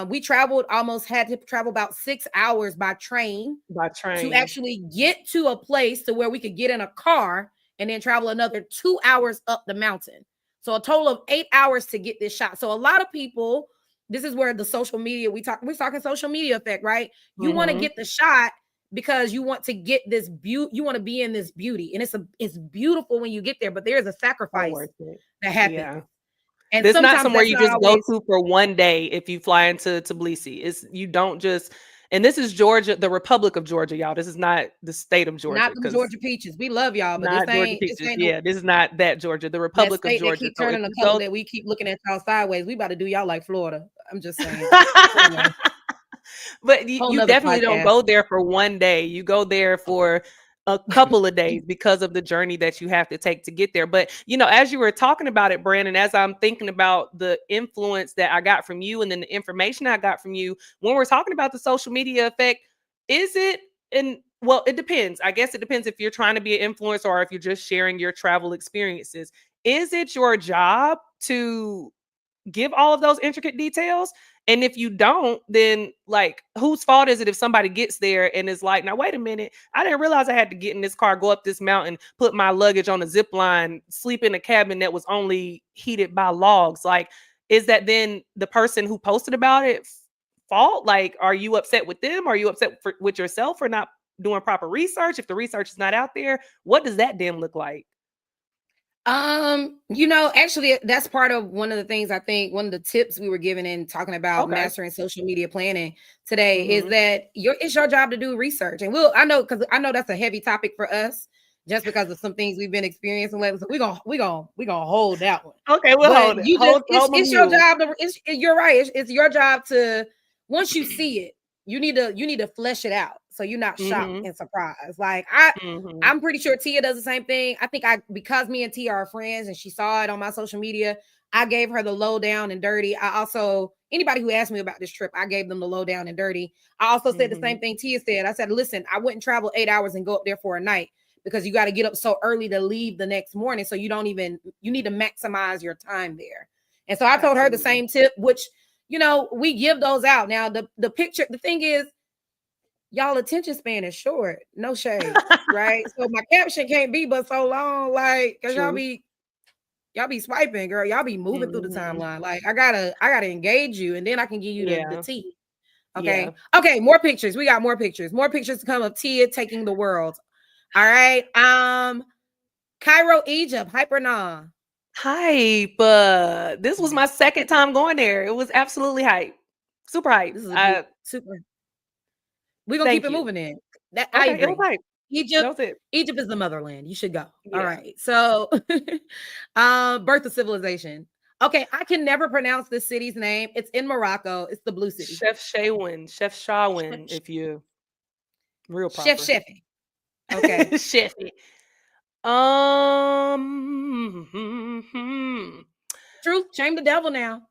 We traveled, almost had to travel about 6 hours by train By to train. actually get to a place to where we could get in a car and then travel another 2 hours up the mountain. So a total of 8 hours to get this shot. So a lot of people, this is where the social media, we're talking social media effect, right? You want to Mhm. get the shot because you want to get this beauty, you want to be in this beauty. And it's beautiful when you get there, but there's a So sacrifice worth it. that happens. Yeah. And It's not sometimes somewhere that's you not just go always. to for one day if you fly into Tbilisi. It's you don't just and this is Georgia, the Republic of Georgia, y'all. This is not the state of Georgia Not them because Georgia peaches. We love y'all, but not Georgia this peaches. ain't Yeah, this is not that Georgia, the that Republic of state that Georgia. keep So if turning the you color go that we keep looking at y'all sideways. We about to do y'all like Florida. I'm just saying. Anyway, but you, whole you nother definitely don't podcast. go there for one day. You go there for a couple of days because of the journey that you have to take to get there. But as you were talking about it, Brandon, as I'm thinking about the influence that I got from you and then the information I got from you, when we're talking about the social media effect, is it and well, it depends. I guess it depends if you're trying to be an influencer or if you're just sharing your travel experiences. Is it your job to give all of those intricate details? And if you don't, then like whose fault is it if somebody gets there and is like, now wait a minute, I didn't realize I had to get in this car, go up this mountain, put my luggage on a zip line, sleep in a cabin that was only heated by logs. Like, is that then the person who posted about it fault? Like, are you upset with them? Are you upset with yourself for not doing proper research? If the research is not out there, what does that then look like? Actually, that's part of one of the things I think one of the tips we were given in talking about Okay. mastering social media planning today is Mm-hmm. that it's your job to do research. And I know because I know that's a heavy topic for us just because of some things we've been experiencing lately. So we're gonna hold that one. Okay, we'll But hold it. you just Hold my it's your mule. job to you're right. It's your job to once you see it, you need to flesh it out so you're not shocked Mm-hmm. and surprised. Like I Mm-hmm. I'm pretty sure Tia does the same thing. I think because me and Tia are friends and she saw it on my social media, I gave her the low down and dirty. I also anybody who asked me about this trip, I gave them the low down and dirty. I also said the Mm-hmm. same thing Tia said. I said, listen, I wouldn't travel 8 hours and go up there for a night because you got to get up so early to leave the next morning. So you need to maximize your time there. And so I told her the Absolutely. same tip, which we give those out. Now the picture, the thing is, y'all attention span is short. No shade, right? So my caption can't be but so long, like, cause y'all True. be y'all be swiping, girl. Y'all be moving through the Mhm. timeline. Like, I gotta engage you, and then I can give you the Yeah. tea. Yeah. Okay. Okay, more pictures. We got more pictures. More pictures to come of Tia taking the world. All right. Cairo, Egypt, hyper nah. Hype. This was my second time going there. It was absolutely hype. Super hype. This is a big super. We're gonna keep Thank it you. moving in. That I Okay, it was agree. hype. That Egypt, was it. Egypt is the motherland. You should go. All Yeah. right. So birth of civilization. Okay, I can never pronounce this city's name. It's in Morocco. It's the blue city. Chef Shawin, if you real Chef proper. Chefy. Okay. Chefy. Hmm. Truth, shame the devil now.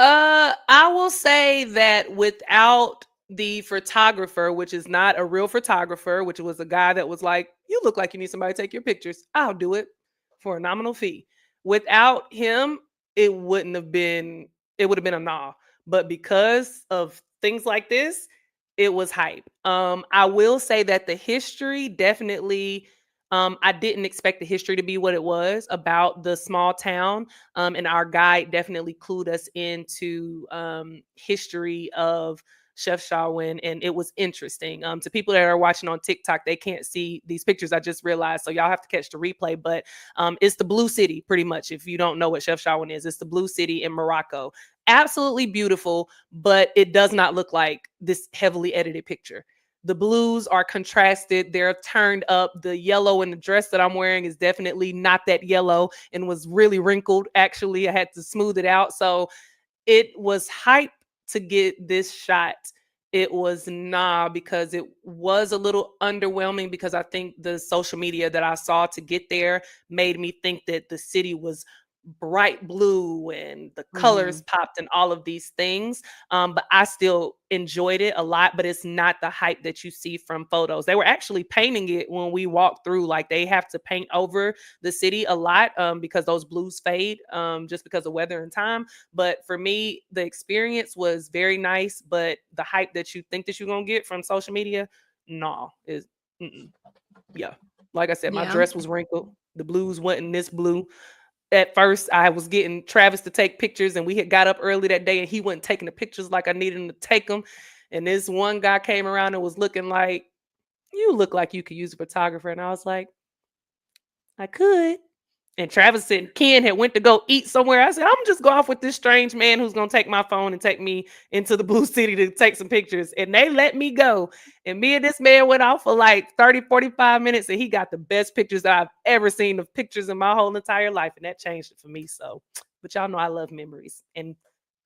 I will say that without the photographer, which is not a real photographer, which was a guy that was like, "You look like you need somebody to take your pictures. I'll do it for a nominal fee." Without him, it wouldn't have been. It would have been a nah. But because of things like this, it was hype. I will say that the history definitely. I didn't expect the history to be what it was about the small town, and our guide definitely clued us into history of Chef Shawin, and it was interesting. To people that are watching on TikTok, they can't see these pictures. I just realized, so y'all have to catch the replay. But it's the Blue City, pretty much. If you don't know what Chef Shawin is, it's the Blue City in Morocco. Absolutely beautiful, but it does not look like this heavily edited picture. The blues are contrasted, they're turned up. The yellow in the dress that I'm wearing is definitely not that yellow and was really wrinkled. Actually, I had to smooth it out. So it was hype to get this shot. It was nah, because it was a little underwhelming, because I think the social media that I saw to get there made me think that the city was bright blue and the colors Mhm. popped and all of these things. But I still enjoyed it a lot, but it's not the hype that you see from photos. They were actually painting it when we walked through. Like, they have to paint over the city a lot, because those blues fade, just because of weather and time. But for me, the experience was very nice, but the hype that you think that you're gonna get from social media, no, is mm-mm. Yeah. Like I said, my Yeah. dress was wrinkled. The blues wasn't this blue. At first, I was getting Travis to take pictures, and we had got up early that day, and he wasn't taking the pictures like I needed him to take them. And this one guy came around and was looking like, "You look like you could use a photographer," and I was like, "I could." And Travis and Ken had went to go eat somewhere. I said, I'm just go off with this strange man who's gonna take my phone and take me into the Blue City to take some pictures. And they let me go. And me and this man went off for like 30, 45 minutes, and he got the best pictures that I've ever seen of pictures in my whole entire life. And that changed it for me. So, but y'all know I love memories and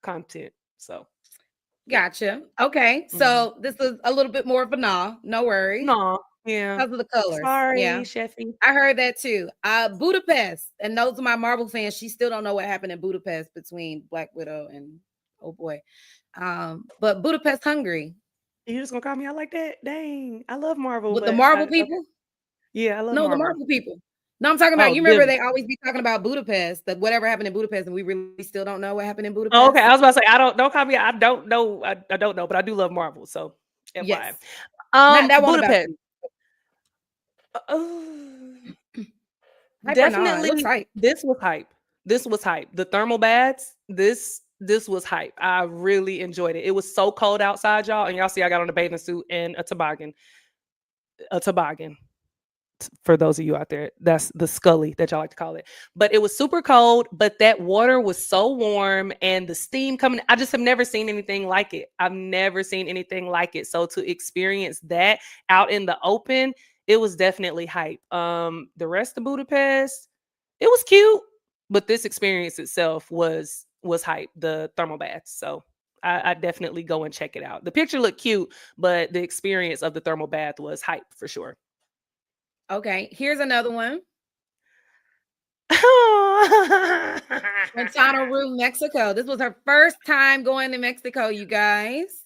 content. So yeah. Gotcha. Okay. Mhm. So this is a little bit more of a nah. No worries. No, yeah. Because of the colors. Sorry, Yeah. Sheffy. I heard that too. Budapest, and those are my Marvel fans. She still don't know what happened in Budapest between Black Widow and oh boy. But Budapest, Hungary, You just gonna call me out like that? Dang. I love Marvel, with the but Marvel I okay. people. Yeah, I love No, the Marvel. Marvel people. No, I'm talking about, Oh, you remember them. they always be talking about Budapest, that whatever happened in Budapest, and we really still don't know what happened in Oh, okay. Budapest. I was about to say don't call me. I don't know. I don't know, but I do love Marvel. So, FYI. Yes. Not that one about Budapest. you. Uh, Hype or not? It looks Definitely, hype. this was hype. This was hype. The thermal baths. This was hype. I really enjoyed it. It was so cold outside, y'all, and y'all see I got on a bathing suit and a toboggan. A toboggan. For those of you out there, that's the scully that y'all like to call it. But it was super cold, but that water was so warm and the steam coming. I just have never seen anything like it. I've never seen anything like it. So to experience that out in the open, it was definitely hype. The rest of Budapest, it was cute, but this experience itself was hype, the thermal baths. So I definitely go and check it out. The picture looked cute, but the experience of the thermal bath was hype for sure. Okay, here's another one. Quintana Roo, Mexico. This was her first time going to Mexico, you guys.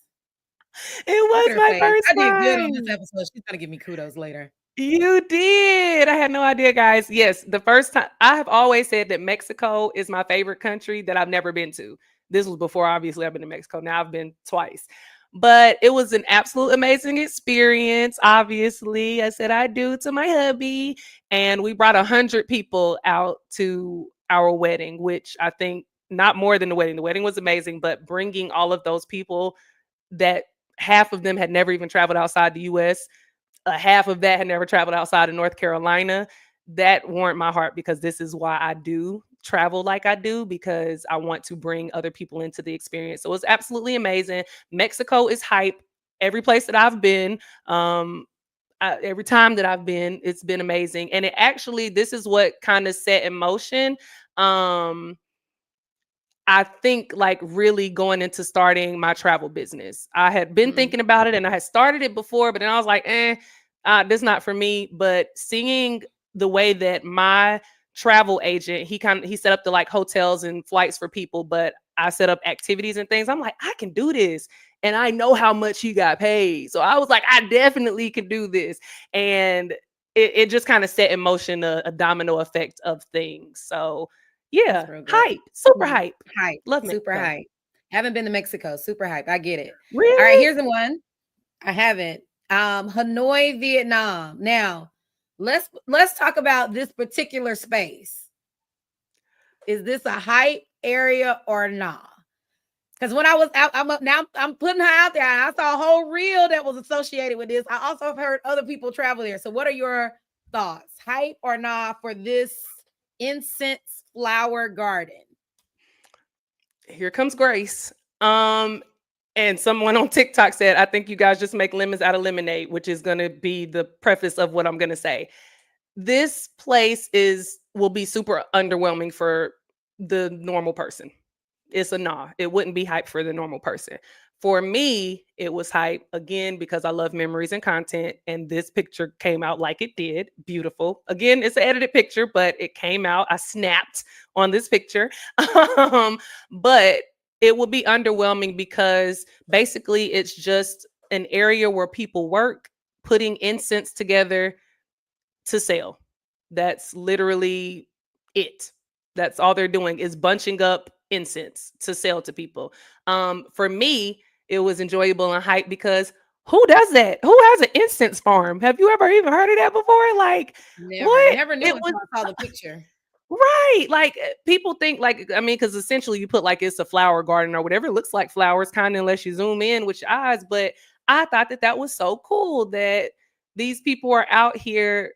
It Look was at her my face. first I did good on this time. episode. She's gonna give me kudos later. You did. I had no idea, guys. Yes, the first time I have always said that Mexico is my favorite country that I've never been to. This was before, obviously, I've been to Mexico. Now I've been twice. But it was an absolute amazing experience. Obviously, I said I do to my hubby, and we brought 100 people out to our wedding, which I think not more than the wedding. The wedding was amazing, but bringing all of those people that half of them had never even traveled outside the US, half of that had never traveled outside of North Carolina. That warmed my heart because this is why I do travel like I do, because I want to bring other people into the experience. So it was absolutely amazing. Mexico is hype. Every place that I've been, every time that I've been, it's been amazing. And it actually, this is what kind of set in motion. Um, I think like really going into starting my travel business. I had been Mm, thinking about it and I had started it before, but then I was like, this not for me. But seeing the way that my travel agent, he set up the like hotels and flights for people, but I set up activities and things. I'm like, I can do this. And I know how much he got paid. So I was like, I definitely can do this. And it just kind of set in motion a domino effect of things. So that's yeah, real good. hype, super Mm, hype. hype, Love super Mexico. hype. Haven't been to Mexico, super hype. I get it. All right, Really? here's the one. I haven't. Hanoi, Vietnam. Now, let's talk about this particular space. Is this a hype area or not? Because when I was out, I'm putting her out there. I saw a whole reel that was associated with this. I also have heard other people travel there. So, what are your thoughts? Hype or not for this incense flower garden? Here comes Grace. And someone on TikTok said, I think you guys just make lemons out of lemonade, which is gonna be the preface of what I'm gonna say. This place will be super underwhelming for the normal person. It's a nah. It wouldn't be hype for the normal person. For me, it was hype again because I love memories and content. And this picture came out like it did. Beautiful. Again, it's an edited picture, but it came out. I snapped on this picture. um, but it will be underwhelming because basically it's just an area where people work putting incense together to sell. That's literally it. That's all they're doing is bunching up incense to sell to people. For me, it was enjoyable and hype because who does that? Who has an incense farm? Have you ever even heard of that before? Like, Never, what? never knew It was until I saw the picture. right. Like people think like I mean, because essentially you put like it's a flower garden or whatever. It looks like flowers, kind of unless you zoom in with your eyes. But I thought that that was so cool that these people are out here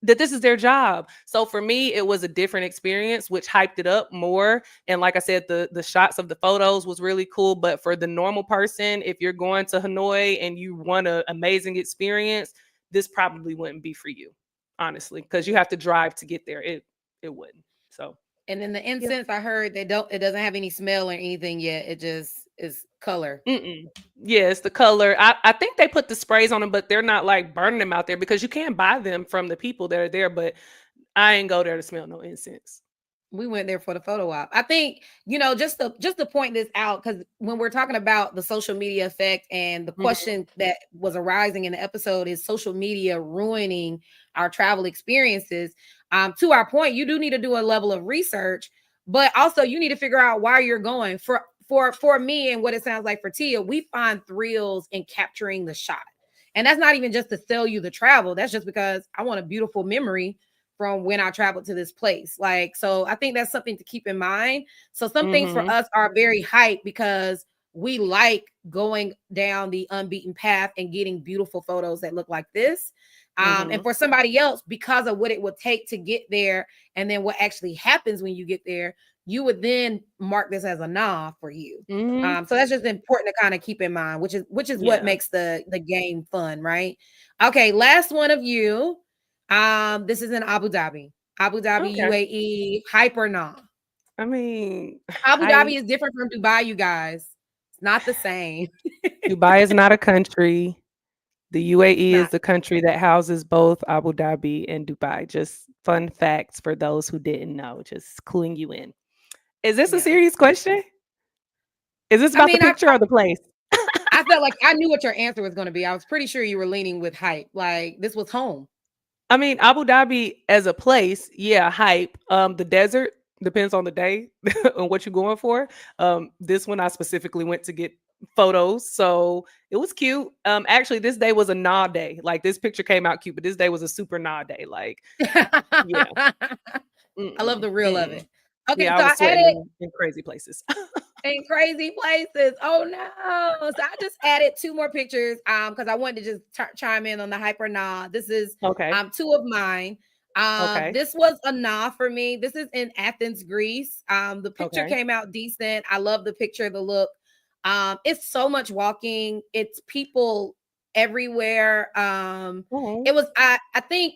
that this is their job. So for me, it was a different experience, which hyped it up more. And like I said, the shots of the photos was really cool. But for the normal person, if you're going to Hanoi and you want an amazing experience, this probably wouldn't be for you, honestly, because you have to drive to get there. It wouldn't. So And then the yeah. incense, I heard it doesn't have any smell or anything yet. It just is color. Mm-mm. Yeah, it's the color. I think they put the sprays on them, but they're not like burning them out there because you can buy them from the people that are there. But I ain't go there to smell no incense. We went there for the photo op. I think, just to point this out, because when we're talking about the social media effect and the Mhm. question that was arising in the episode, is social media ruining our travel experiences? To our point, you do need to do a level of research, but also you need to figure out why you're going. For me, and what it sounds like for Tia, we find thrills in capturing the shot. And that's not even just to sell you the travel. That's just because I want a beautiful memory from when I traveled to this place. Like, so I think that's something to keep in mind. So some things for Mm-hmm. us are very hype because we like going down the unbeaten path and getting beautiful photos that look like this. And Mm-hmm. for somebody else, because of what it would take to get there, and then what actually happens when you get there, you would then mark this as a nah for you. Mm-hmm. So that's just important to kind of keep in mind, which is what Yeah. makes the game fun, right? Okay, last one of you. This is in Abu Dhabi. Abu Dhabi, Okay. UAE, hype or nah? I mean, Abu Dhabi hype. is different from Dubai, you guys. It's not the same. Dubai is not a country. The It's UAE is not. the country that houses both Abu Dhabi and Dubai. Just fun facts for those who didn't know, just cluing you in. Is this a Yeah. serious question? Is this I about the mean, picture or the place? I felt like I knew what your answer was going to be. I was pretty sure you were leaning with hype. Like this was home. I mean, Abu Dhabi as a place, yeah, hype. The desert depends on the day and what you're going for. This one I specifically went to get photos, so it was cute. Actually, this day was a nah day. Like this picture came out cute, but this day was a super nah day. Like, yeah, I love mm-mm, the real of mm-mm. it. Okay, Yeah, I so I was sweating added in crazy places. in crazy places. Oh no. So I just added two more pictures because I wanted to just chime in on the hyper nah. This is Okay, two of mine. okay, This was a nah for me. This is in Athens, Greece. The picture okay. came out decent. I love the picture, the look. It's so much walking, it's people everywhere. Oh, It was I think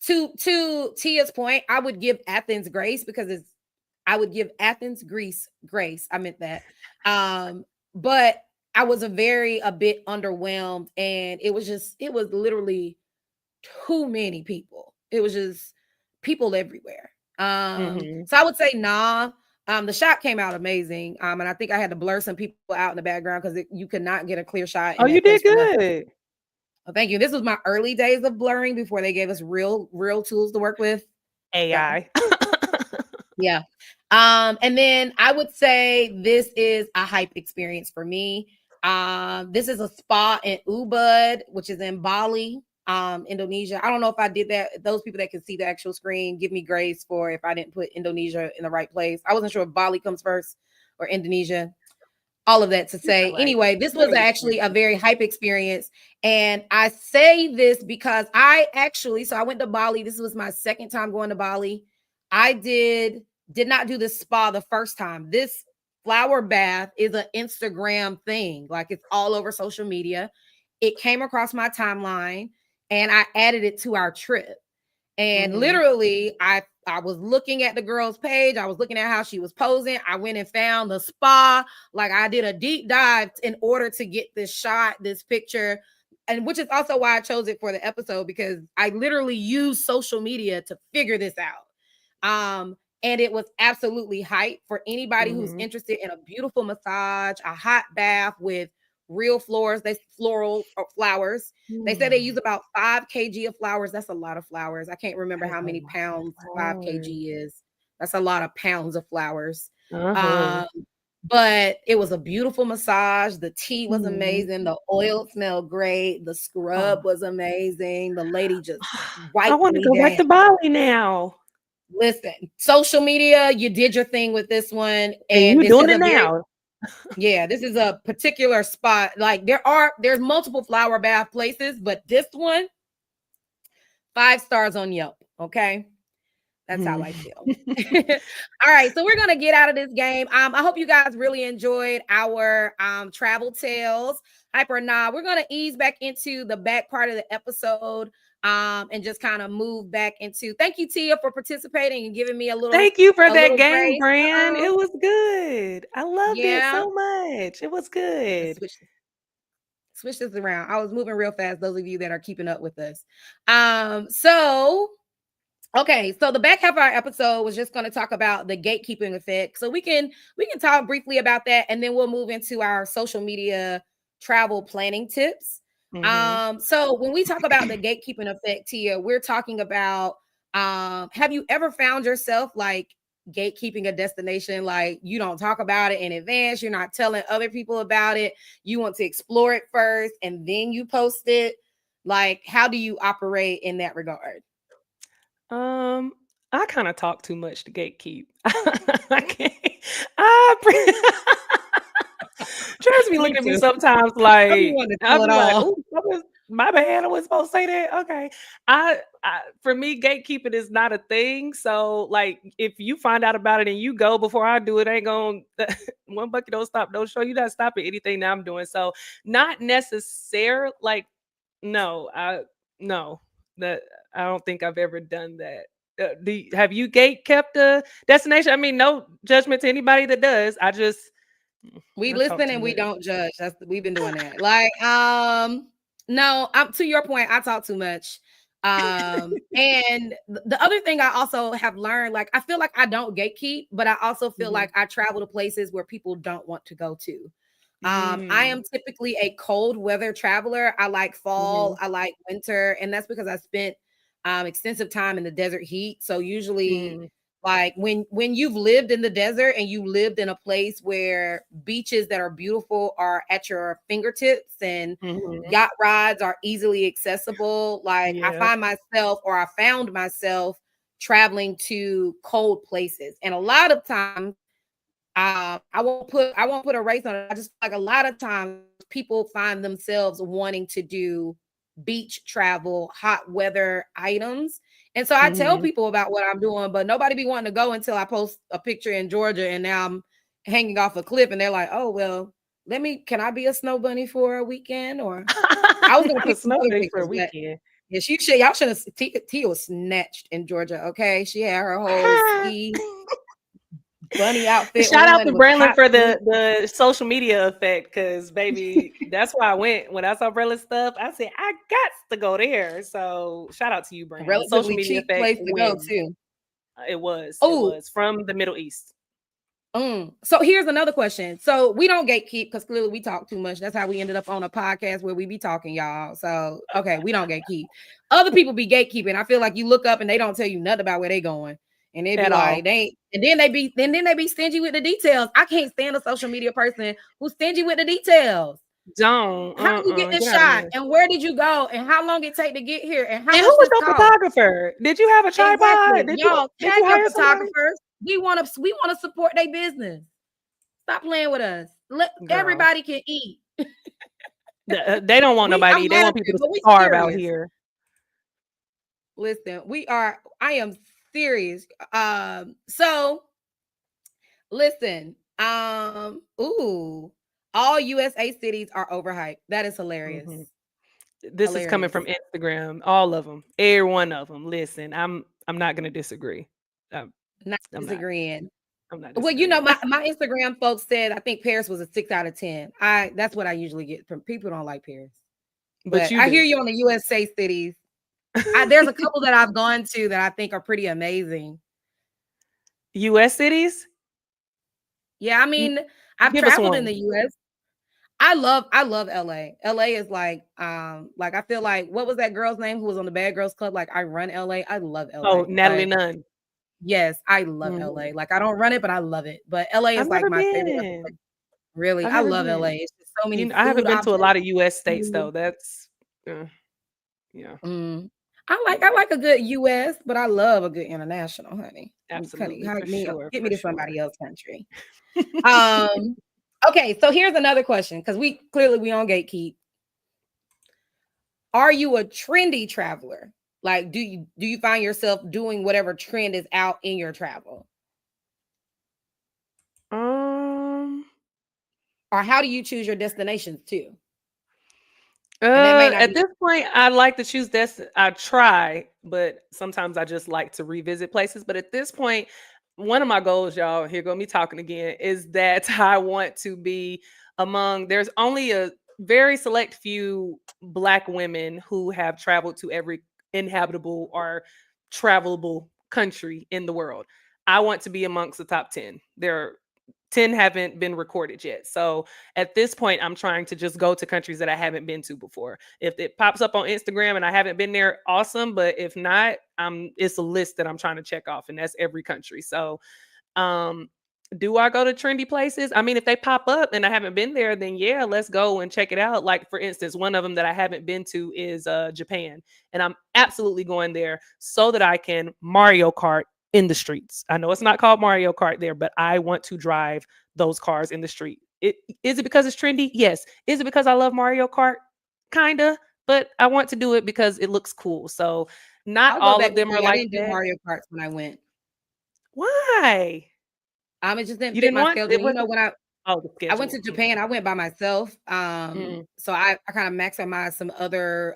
to Tia's point, I would give Athens grace because it's I would give Athens, Greece grace. I meant that. But I was a bit underwhelmed, and it was literally too many people. It was just people everywhere. mm-hmm. So I would say nah. The shot came out amazing. And I think I had to blur some people out in the background because you could not get a clear shot Oh, in you that place did for nothing. good. Oh, thank you. This was my early days of blurring before they gave us real tools to work with. So AI. yeah. And then I would say this is a hype experience for me. This is a spa in Ubud, which is in Bali, Indonesia. I don't know if I did that. Those people that can see the actual screen, give me grace for if I didn't put Indonesia in the right place. I wasn't sure if Bali comes first or Indonesia. All of that to It's say, all right. anyway, this We're was gonna get actually a started. very hype experience. And I say this because so I went to Bali. This was my second time going to Bali. I did not do the spa the first time. This flower bath is an Instagram thing. Like it's all over social media. It came across my timeline and I added it to our trip. And Mhm. literally, I was looking at the girl's page. I was looking at how she was posing. I went and found the spa. Like I did a deep dive in order to get this shot, this picture, and which is also why I chose it for the episode because I literally used social media to figure this out. And it was absolutely hype for anybody who's Mhm. interested in a beautiful massage, a hot bath with real floral flowers. They said they use Mm. about 5 kg of flowers. That's a lot of flowers. I can't remember That is how a many lot of pounds 5 kg flowers. is. That's a lot of pounds of flowers. Uh-huh. Um, but it was a beautiful massage. The tea was Mhm. amazing. The oil smelled great. The scrub Oh. was amazing. The lady just I wiped wanna me go back down. to Bali now. Listen, social media, you did your thing with this one. And And you this doing is it a very now. yeah, this is a particular spot. Like there's multiple flower bath places, but this one, 5 stars on Yelp. Okay. That's how I Mhm. feel. All right, so we're gonna get out of this game. I hope you guys really enjoyed our travel tales. Hyper nah, we're gonna ease back into the back part of the episode and just kind of move back into. Thank you, Tia, for participating and giving me Thank you for a that little game, grace. Brand. It was good. I loved it Yeah. so much. It was Let's good. switch this around. I was moving real fast. Those of you that are keeping up with us. So okay, so the back half of our episode was just going to talk about the gatekeeping effect. So we can talk briefly about that, and then we'll move into our social media travel planning tips. Mhm. So when we talk about the gatekeeping effect, Tia, we're talking about Have you ever found yourself like gatekeeping a destination? Like you don't talk about it in advance, you're not telling other people about it, you want to explore it first and then you post it. Like, how do you operate in that regard? Um, I kind of talk too much to gatekeep. I can't. I Trust me, Me looking at me too. sometimes I be like wanting to I'll tell it be like, all. "Oh, that was my bad. I was supposed to say that." Okay, for me, gatekeeping is not a thing. So, like, if you find out about it and you go before I do it, ain't going one bucket don't stop, don't show. You not stopping anything that I'm doing. So, not necessarily like no, no that I don't think I've ever done that. Have you gate kept a destination? I mean, no judgment to anybody that does. We I talk listen too and we much. don't judge. We've been doing that. Like, no, I'm to your point, I talk too much. And the other thing I also have learned, like, I feel like I don't gatekeep, but I also feel Mhm. like I travel to places where people don't want to go to. I Mm. am typically a cold weather traveler. I like fall, Mhm. I like winter, and that's because I spent extensive time in the desert heat. So usually, Mm. like when you've lived in the desert and you lived in a place where beaches that are beautiful are at your fingertips and Mhm. yacht rides are easily accessible, like I Yeah. find myself or I found myself traveling to cold places. And a lot of times I won't put a race on it. I just feel like a lot of times people find themselves wanting to do beach travel, hot weather items. And so I tell Mhm. people about what I'm doing, but nobody be wanting to go until I post a picture in Georgia and now I'm hanging off a cliff and they're like, "Oh, well, can I be a snow bunny for a weekend?" Or I was gonna Not a pick some snow other day for a pictures, but weekend. yeah, y'all should have Tia was snatched in Georgia. Okay. She had her whole ski bunny outfit Shout out on. to It was Braylon hot. for the social media effect, cause baby, that's why I went. When I saw Braylon stuff, I said, "I got to go there." So, shout out to you, A Brand. The social relatively media cheap effect place to go wins. to. It Oh, was from the Middle East. so here's another question. So we don't gatekeep because clearly we talk too much. That's how we ended up on a podcast where we be talking, y'all. So okay, we don't gatekeep. Other people be gatekeeping. I feel like you look up and they don't tell you nothing about where they going. And they be At like, all. they and then they be stingy with the details. I can't stand a social media person who's stingy with the details. Don't. How did you get this Get out of shot? here. And where did you go? And how long it take to get here? And how And who much was this your cost? photographer? Did you have a Exactly. tripod? Y'all Did tag you your hire somebody? photographers. We want to support their business. Stop playing with us. Let Girl, everybody can eat. they don't want nobody to I'm eat. They want people laughing, to but we starve out serious. here. Listen, I am serious. So listen. Ooh, all USA cities are overhyped. That is hilarious. Mhm. This is coming Hilarious. from Instagram. All of them, every one of them. Listen, I'm not gonna disagree. Um, Not I'm not. disagreeing. I'm not Well, disagreeing. my Instagram folks said I think Paris was a 6 out of 10. That's what I usually get from people don't like Paris. But But you I hear do. you on the USA cities. There's a couple that I've gone to that I think are pretty amazing. U.S. cities. Yeah, I N- mean, I've Give us traveled in one. the US. I love LA. LA is like I feel like what was that girl's name who was on the Bad Girls Club? Like I run LA. I love Oh, LA. Natalie Like Nunn. yes, I love Mhm. LA. Like I don't run it, but I love it. But LA I've is like never my favorite of the place. been. Really. I've I never love LA. been. It's just so many I food haven't been to a options. lot of U.S. states Food. though. That's yeah, Mm. I yeah. like a good US, but I love a good international, honey. Honey, Absolutely, hike for me up. sure, Get me for to sure. somebody else country. Um, okay, so here's another question because we on gatekeep. Are you a trendy traveler? Like, do you find yourself doing whatever trend is out in your travel? Um. Or how do you choose your destinations too? And that may not At be this point, I like to choose this. I try, but sometimes I just like to revisit places. But at this point, one of my goals, y'all, here go me talking again, is that I want to be among. There's only a very select few Black women who have traveled to every inhabitable or travelable country in the world. I want to be amongst the top 10. There are 10 haven't been recorded yet. So at this point, I'm trying to just go to countries that I haven't been to before. If it pops up on Instagram and I haven't been there, awesome. But if not, it's a list that I'm trying to check off, and that's every country. So um, do I go to trendy places? I mean, if they pop up and I haven't been there, then yeah, let's go and check it out. Like for instance, one of them that I haven't been to is Japan, and I'm absolutely going there so that I can Mario Kart in the streets. I know it's not called Mario Kart there, but I want to drive those cars in the street. Is it because it's trendy? Yes. Is it because I love Mario Kart? Kinda, but I want to do it because it looks cool. So not I'll go all back of with them are you. I like didn't do that. Mario Karts when I went. Why? It just didn't You fit didn't my want schedule. it You know, wasn't. when Oh, the I went to schedule. Japan, I went by myself. Mm. So I kind of maximized some other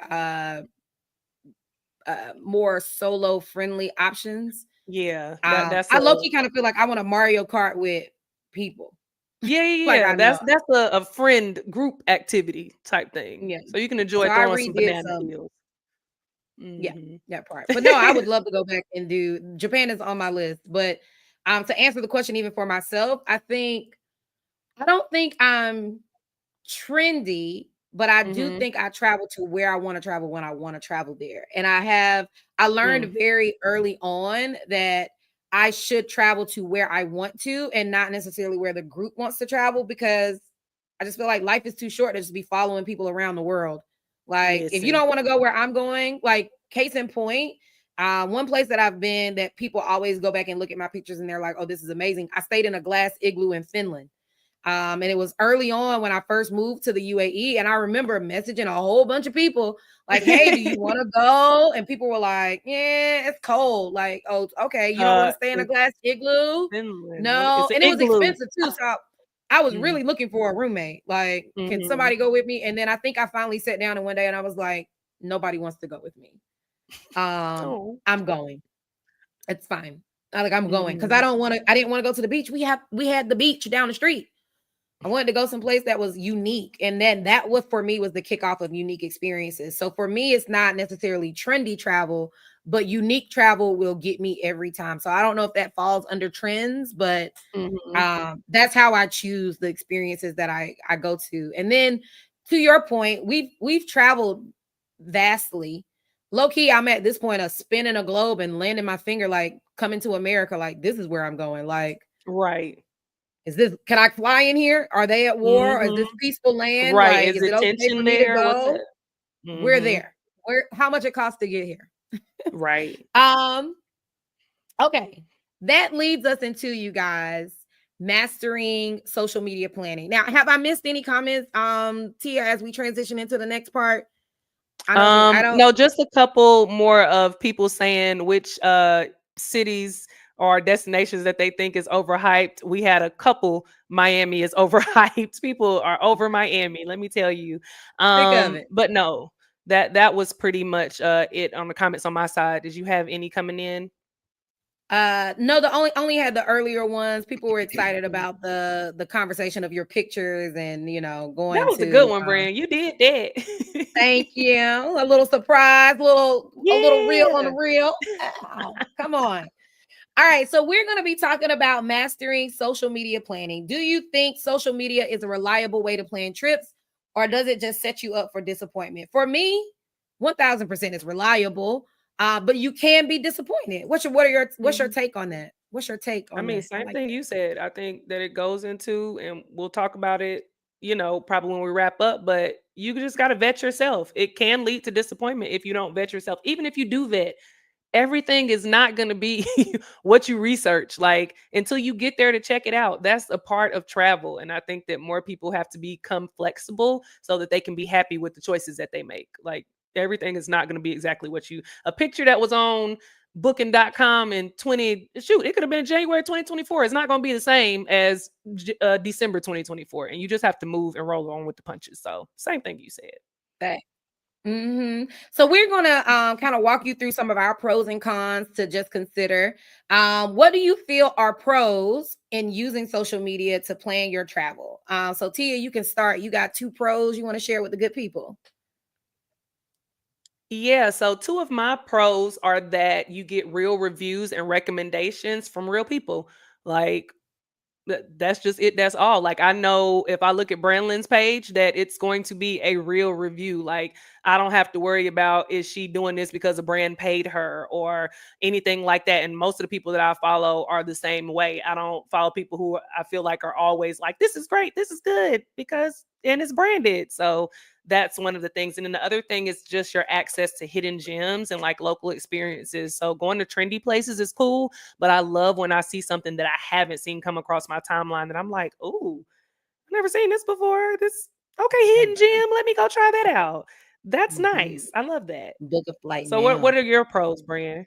more solo friendly options. Yeah, that's I a low key kind of feel like I want a Mario Kart with people. yeah, yeah, Like yeah. I know. That's a friend group activity type thing. Yeah. So you can So enjoy I throwing some redid banana some. peels. Yeah, Mhm. that part. But no, I would love to go back and do Japan is on my list. But to answer the question, even for myself, I don't think I'm trendy, but I do Mhm. think I travel to where I want to travel when I want to travel there. And I Mm. learned very early on that I should travel to where I want to and not necessarily where the group wants to travel, because I just feel like life is too short to just be following people around the world. Like, if you Listen. don't want to go where I'm going, like, case in point, one place that I've been that people always go back and look at my pictures and they're like, oh, this is amazing. I stayed in a glass igloo in Finland. And it was early on when I first moved to the UAE. And I remember messaging a whole bunch of people like, hey, do you want to go? And people were like, yeah, it's cold. Like, oh, okay. You don't want to stay in a In glass igloo? Finland, No. it's an And it was igloo. expensive too. So I was Mhm. really looking for a roommate. Like, can Mhm. somebody go with me? And then I think I finally sat down and one day and I was like, nobody wants to go with me. Oh. I'm going. It's fine. I'm going because Mhm. I didn't want to go to the beach. We had the beach down the street. I wanted to go someplace that was unique. And then that was for me was the kickoff of unique experiences. So for me, it's not necessarily trendy travel, but unique travel will get me every time. So I don't know if that falls under trends, but Mhm. that's how I choose the experiences that I go to. And then to your point, we've traveled vastly. Low key, I'm at this point of spinning a globe and landing my finger, like coming to America, like this is where I'm going. Like, Right. is this, can I fly in here? Are they at war? Is Mhm. this peaceful land? Right. Like, Is is it it okay for tension me to there? What's go? it? We're Mhm. there. Where how much it costs to get here? Right. Um, okay. That leads us into, you guys, mastering social media planning. Now, have I missed any comments, Tia, as we transition into the next part? I don't No, just a couple more of people saying which cities or destinations that they think is overhyped. We had a couple Miami is overhyped. People are over Miami, let me tell you. think of it. But no, that was pretty much it on the comments on my side. Did you have any coming in? No, the only had the earlier ones. People were excited about the conversation of your pictures and That going was a good to one, Brand. You did that. thank you. A little surprise, a little reel on the Yeah. reel. Ow, come on. All right, so we're going to be talking about mastering social media planning. Do you think social media is a reliable way to plan trips, or does it just set you up for disappointment? For me, 1000% is reliable, but you can be disappointed. What's your Mhm. take on that? What's your take I on mean, that? I same like thing you said. I think that it goes into, and we'll talk about it, probably when we wrap up, but you just got to vet yourself. It can lead to disappointment if you don't vet yourself. Even if you do vet, everything is not going to be what you research. Like, until you get there to check it out, that's a part of travel. And I think that more people have to become flexible so that they can be happy with the choices that they make. Like, everything is not going to be exactly a picture that was on booking.com in 20 shoot, it could have been January 2024. It's not going to be the same as December 2024, and you just have to move and roll on with the punches. So same thing you said. that. So we're gonna kind of walk you through some of our pros and cons to just consider. What do you feel are pros in using social media to plan your travel? So Tia, you can start. You got two pros you want to share with the good people. Yeah, so two of my pros are that you get real reviews and recommendations from real people. Like, That's just it. That's all. Like, I know if I look at Brandon's page that it's going to be a real review. Like, I don't have to worry about, is she doing this because a brand paid her or anything like that. And most of the people that I follow are the same way. I don't follow people who I feel like are always like, this is great, this is good, because and it's branded. So that's one of the things. And then the other thing is just your access to hidden gems and like local experiences. So going to trendy places is cool, but I love when I see something that I haven't seen come across my timeline that I'm like, oh, I've never seen this before. This, okay, hidden gem. Let me go try that out. That's Mhm. nice. I love that. Book a flight So what now. are your pros, Brian?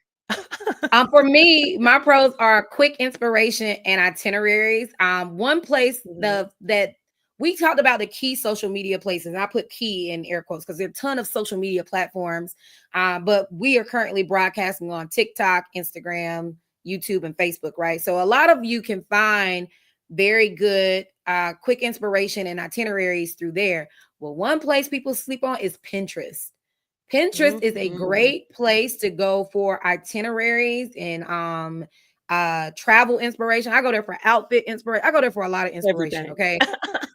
For me, my pros are quick inspiration and itineraries. One place Mhm. that we talked about the key social media places. And I put key in air quotes because there are a ton of social media platforms. But we are currently broadcasting on TikTok, Instagram, YouTube, and Facebook, right? So a lot of you can find very good quick inspiration and itineraries through there. Well, one place people sleep on is Pinterest. Pinterest is a Mhm. great place to go for itineraries and travel inspiration. I go there for outfit inspiration. I go there for a lot of inspiration, Everything. okay?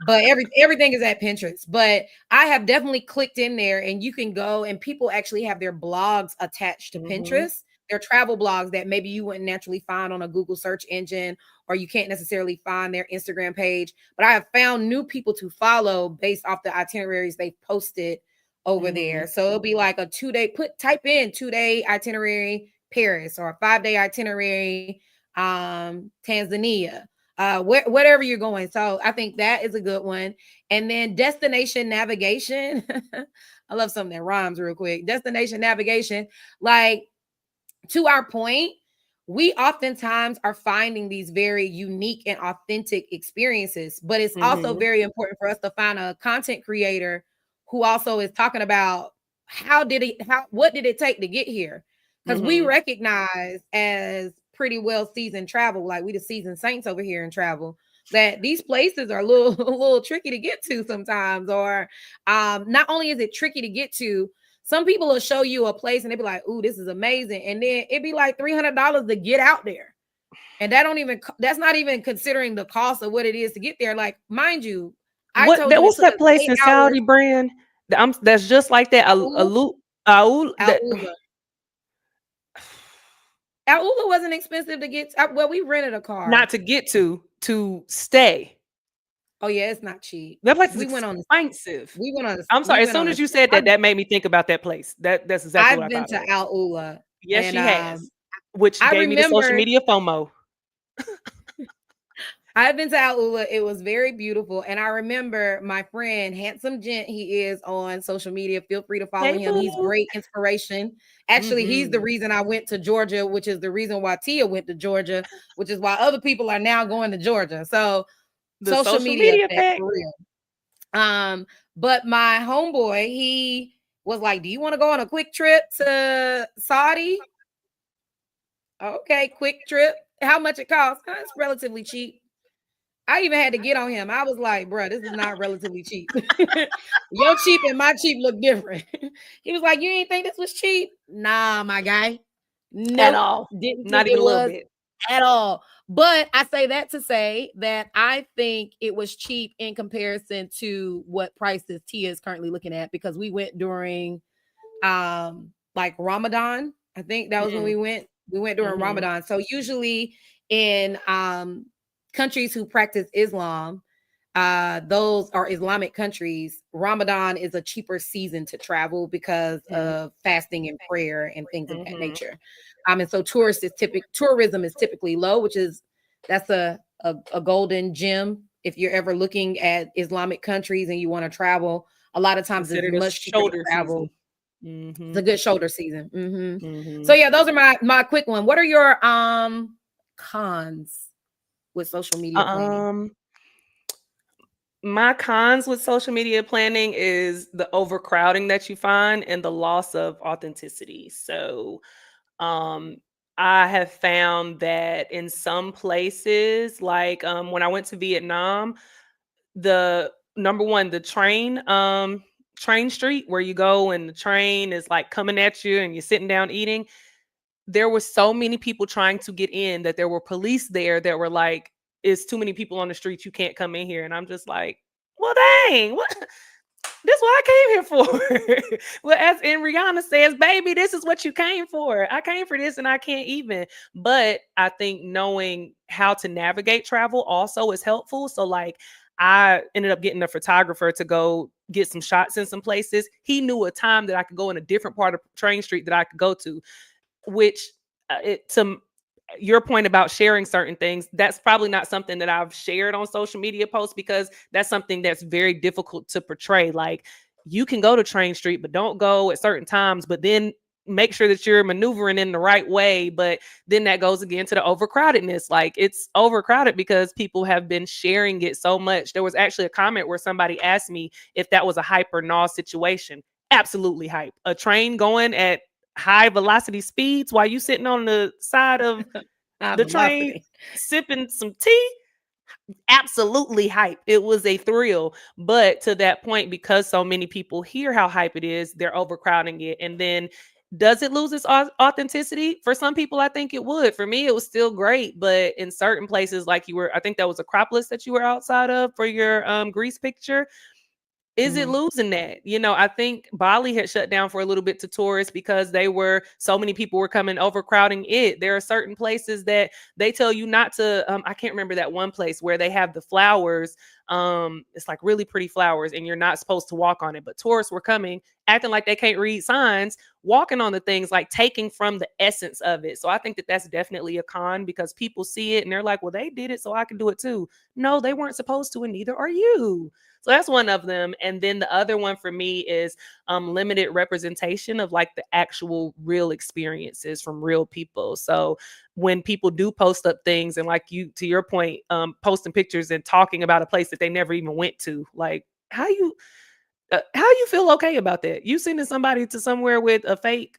But everything is at Pinterest. But I have definitely clicked in there and you can go and people actually have their blogs attached to Mhm. Pinterest. Their travel blogs that maybe you wouldn't naturally find on a Google search engine or you can't necessarily find their Instagram page. But I have found new people to follow based off the itineraries they've posted over there. Mhm. So it'll be like a 2 day, type in 2 day itinerary Paris or a 5 day itinerary Tanzania. Whatever you're going. So I think that is a good one. And then destination navigation. I love something that rhymes real quick. Destination navigation, like to our point, we oftentimes are finding these very unique and authentic experiences, but it's also Mhm. very important for us to find a content creator who also is talking about what did it take to get here? Because we Mhm. recognize as pretty well seasoned travel, like we the seasoned saints over here in travel, that these places are a little a little tricky to get to sometimes, or not only is it tricky to get to, some people will show you a place and they be like, "Ooh, this is amazing," and then it'd be like $300 to get out there, and that's not even considering the cost of what it is to get there. Like, mind you, I told you it What's took that us place eight in hours. Saudi, brand? That's just like that. Aul, Aul that Aula, Aula wasn't expensive to get. Well, we rented a not car. to get to stay. Oh yeah, it's not cheap. That place is We went on. expensive. We went on. I'm We sorry. As went soon on a as you trip. said that, that made me think about that place. That's exactly what I've I been thought to of. Al Ula, Yes, and she has, which I gave me the social remember media FOMO. I've been to Alula. It was very beautiful. And I remember my friend, handsome gent, he is on social media. Feel free to follow Hey, him. He's boo. great inspiration. Actually, he's the Mhm. reason I went to Georgia, which is the reason why Tia went to Georgia, which is why other people are now going to Georgia. So The social social media media effect effect. for real. But my homeboy, he was like, "Do you want to go on a quick trip to Saudi?" Okay, quick trip. How much it costs? It's relatively cheap. I even had to get on him. I was like, "Bro, this is not relatively cheap. Your cheap and my cheap look different." He was like, "You didn't think this was cheap?" Nah, my guy. At Nope. all. Didn't Not think even it a little was bit. at all. But I say that to say that I think it was cheap in comparison to what prices Tia is currently looking at, because we went during like Ramadan. I think that was when Mm. we went. We went during Mhm. Ramadan. So usually in countries who practice Islam, those are Islamic countries, Ramadan is a cheaper season to travel because Mhm. of fasting and prayer and things of that Mhm. nature. And so tourism is typically low, which is that's a golden gem. If you're ever looking at Islamic countries and you want to travel, a lot of times it's Considered a much cheaper to shoulder travel. season. It's a Mhm. good shoulder season. So Mhm. yeah, those are my quick one. What are your cons with social media planning? Um, my cons with social media planning is the overcrowding that you find and the loss of authenticity. So, um, I have found that in some places, like when I went to Vietnam, the number one, the train street where you go and the train is like coming at you and you're sitting down eating, there were so many people trying to get in that there were police there that were like, it's too many people on the streets, you can't come in here. And I'm just like, well, dang, what? This what I came here for. Well, as and Rihanna says, baby, this is what you came for. I came for this and I can't even. But I think knowing how to navigate travel also is helpful. So like I ended up getting a photographer to go get some shots in some places. He knew a time that I could go in a different part of Train Street that I could go to, which it to your point about sharing certain things, that's probably not something that I've shared on social media posts because that's something that's very difficult to portray. Like you can go to Train Street, but don't go at certain times, but then make sure that you're maneuvering in the right way. But then that goes again to the overcrowdedness. Like it's overcrowded because people have been sharing it so much. There was actually a comment where somebody asked me if that was a hype or null situation. Absolutely hype. A train going at high velocity speeds while you sitting on the side of High the train velocity. sipping some tea, absolutely hype. It was a thrill. But to that point, because so many people hear how hype it is, they're overcrowding it. And then does it lose its authenticity? For some people, I think it would. For me, it was still great. But in certain places, like you were, I think that was Acropolis that you were outside of for your Greece picture. Is it Mhm. losing that? You know, I think Bali had shut down for a little bit to tourists because they were so many people were coming overcrowding it. There are certain places that they tell you not to. I can't remember that one place where they have the flowers. It's like really pretty flowers, and you're not supposed to walk on it. But tourists were coming, acting like they can't read signs, walking on the things, like taking from the essence of it. So I think that that's definitely a con because people see it and they're like, well, they did it, so I can do it too. No, they weren't supposed to, and neither are you. So that's one of them. And then the other one for me is limited representation of like the actual real experiences from real people. So when people do post up things and like you, to your point, posting pictures and talking about a place that they never even went to, like how you feel okay about that? You sending somebody to somewhere with a fake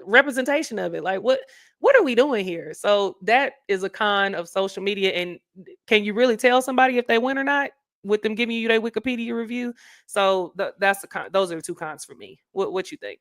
representation of it. Like what are we doing here? So that is a con of social media. And can you really tell somebody if they win or not with them giving you their Wikipedia review? So that's the con. Those are the two cons for me. What you think?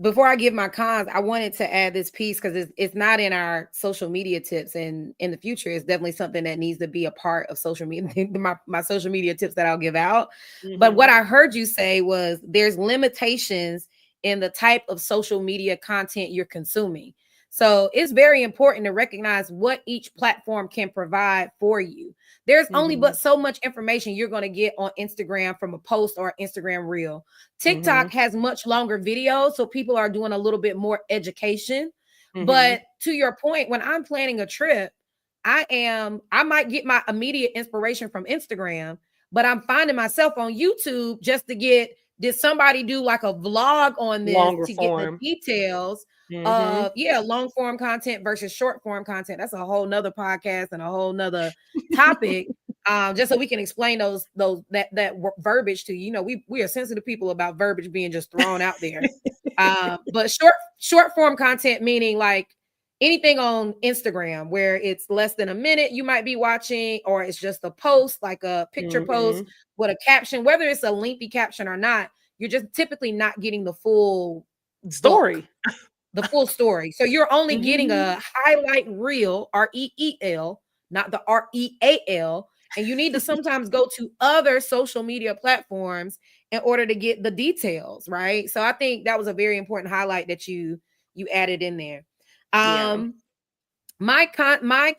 Before I give my cons, I wanted to add this piece because it's not in our social media tips, and in the future, it's definitely something that needs to be a part of social media, my social media tips that I'll give out. But what Mm-hmm. I heard you say was there's limitations in the type of social media content you're consuming. So it's very important to recognize what each platform can provide for you. There's only Mm-hmm. but so much information you're going to get on Instagram from a post or Instagram reel. Mm-hmm. TikTok has much longer videos, so people are doing a little bit more education. Mm-hmm. But to your point, when I'm planning a trip, I might get my immediate inspiration from Instagram, but I'm finding myself on YouTube just to get, did somebody do like a vlog on this Longer to get the form. details Mm-hmm. of, yeah, long form content versus short form content. That's a whole nother podcast and a whole nother topic. Just so we can explain that verbiage to you. You know, we are sensitive people about verbiage being just thrown out there. But short form content meaning like anything on Instagram where it's less than a minute you might be watching, or it's just a post, like a picture post Mm-hmm. with a caption, whether it's a lengthy caption or not, you're just typically not getting the full book, Story. the full story. So you're only getting Mm-hmm. a highlight reel, REEL, not the REAL. And you need to sometimes go to other social media platforms in order to get the details, right? So I think that was a very important highlight that you added in there. Yeah. Um, my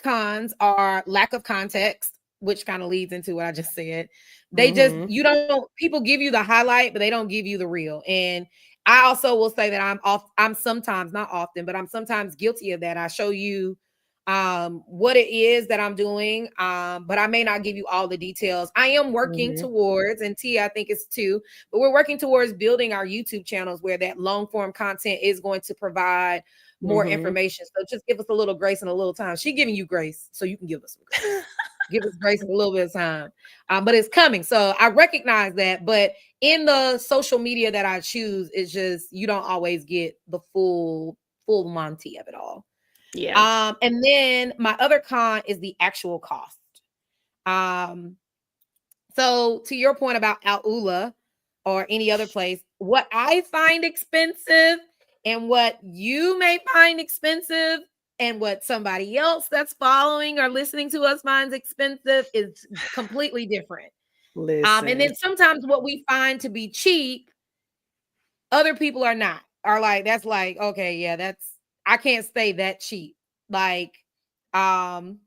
cons are lack of context, which kind of leads into what I just said. They just, Mm-hmm. you don't, people give you the highlight, but they don't give you the real. And I also will say that I'm sometimes, not often, but I'm sometimes guilty of that. I show you what it is that I'm doing, but I may not give you all the details. I am working Mm-hmm. towards, and T I think it's too, but we're working towards building our YouTube channels where that long form content is going to provide more Mm-hmm. information. So just give us a little grace and a little time. She giving you grace, so you can give us some grace. Give us grace and a little bit of time. But it's coming. So I recognize that. But in the social media that I choose, it's just you don't always get the full Monty of it all. Yeah. And then my other con is the actual cost. Um, so to your point about Alula or any other place, what I find expensive and what you may find expensive and what somebody else that's following or listening to us finds expensive is completely different. And Listen. then sometimes what we find to be cheap, other people are not. Are like, that's like, okay, yeah, that's, I can't stay that cheap. Like,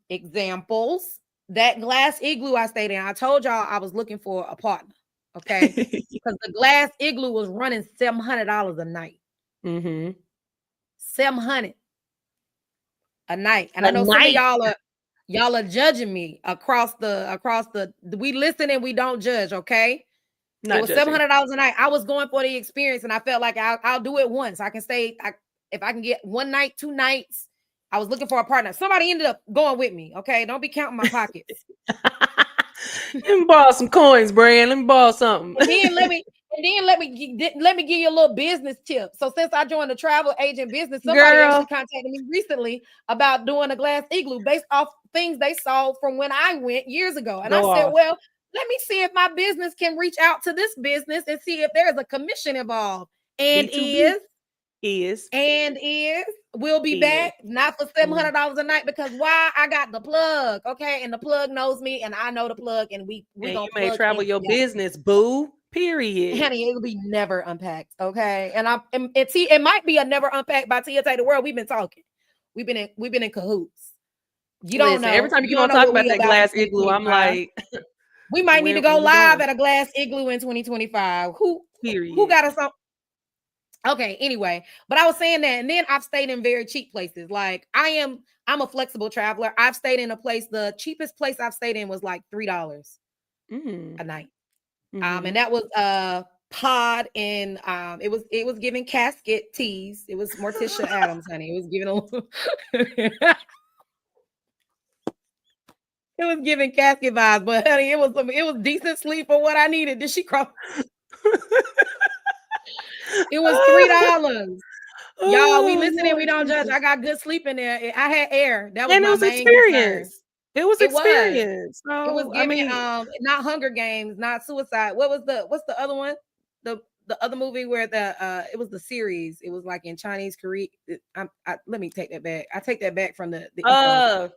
examples, that glass igloo I stayed in. I told y'all I was looking for a partner. Okay. Because the glass igloo was running $700 a night. Mm-hmm. 700 a night. And I A know some of night. y'all are judging me across the we listen and we don't judge, okay? It Not was seven judging. hundred dollars a night. I was going for the experience, and I felt like I'll do it once. I can stay. If I can get one night, 2 nights. I was looking for a partner. Somebody ended up going with me. Okay, don't be counting my pockets. Let me borrow some coins, Brian. Let me borrow something. And then let me give you a little business tip. So since I joined the travel agent business, somebody actually Girl, contacted me recently about doing a glass igloo based off things they saw from when I went years ago. And I go said, off. well, let me see if my business can reach out to this business and see if there's a commission involved. And B2B is is and is we'll be is. back, not for seven Mm. hundred dollars a night, because why? I got the plug, okay, and the plug knows me, and I know the plug, and we And you gonna may plug travel in your together. business, boo. Period. Honey, it'll be never unpacked, okay? It might be a never unpacked by Tia Tay the World. We've been talking, we've been in cahoots. You don't Listen, every know, time you you keep don't on know talking what about we that about in glass igloo, I'm 2025. like, We might need to go when we live going? at a glass igloo in 2025. Who Period. got us on? Okay, anyway, but I was saying that, and then I've stayed in very cheap places. Like I'm a flexible traveler. I've stayed in a place. The cheapest place I've stayed in was like $3 Mm. a night. And Mm-hmm. that was pod, and it was giving casket teas. It was Morticia Adams, honey. It was giving a it was giving casket vibes, but honey, it was decent sleep for what I needed. Did she cross? It was $3. Y'all, we Oh, listen and we Lord don't judge. Jesus. I got good sleep in there. I had air. That was And it my was main concern. experience. It was It was. experience. It was So, I giving mean, not Hunger Games, not Suicide. What's the other one? The other movie where it was the series. It was like in Chinese Korea. Let me take that back. I take that back from the ethos. uh,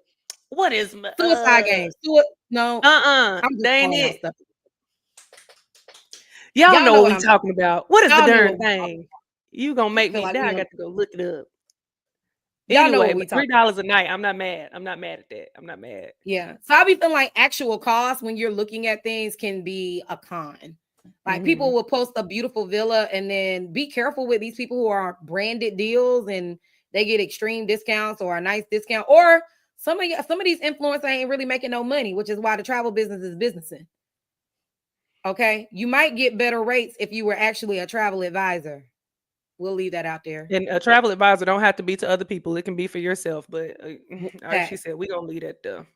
what is Suicide Games. No, I'm just that ain't calling out it. stuff. Y'all Y'all know know what what we I'm. talking about. What is the Y'all know darn what we talking thing? You gonna about. I make feel me like now we I don't. got to go look it up. Y'all know Anyway, what we but three talking about. dollars a night. I'm not mad. I'm not mad at that. I'm not mad. Yeah. So I be feeling like actual cost when you're looking at things can be a con. Like Mm-hmm. people will post a beautiful villa and then be careful with these people who are branded deals and they get extreme discounts or a nice discount. Or some of these influencers ain't really making no money, which is why the travel business is businessing. Okay. You might get better rates if you were actually a travel advisor. We'll leave that out there. And a travel advisor don't have to be to other people. It can be for yourself. But like she Fact. said, we gonna leave that there.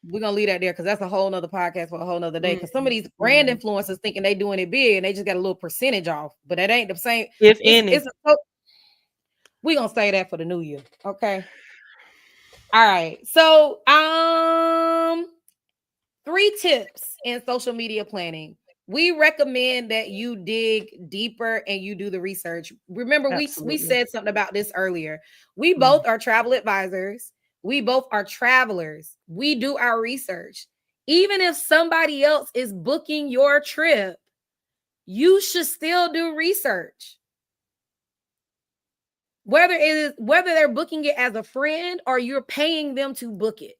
We're gonna leave that there because that's a whole nother podcast for a whole nother day. Because some of these brand Mm-hmm. influencers thinking they doing it big and they just got a little percentage off, but that ain't the same. If It's any. we gonna say that for the new year. Okay. All right. So 3 tips in social media planning. We recommend that you dig deeper and you do the research. Remember, we Absolutely. said something about this earlier. We Mm. both are travel advisors. We both are travelers. We do our research. Even if somebody else is booking your trip, you should still do research. Whether they're booking it as a friend or you're paying them to book it,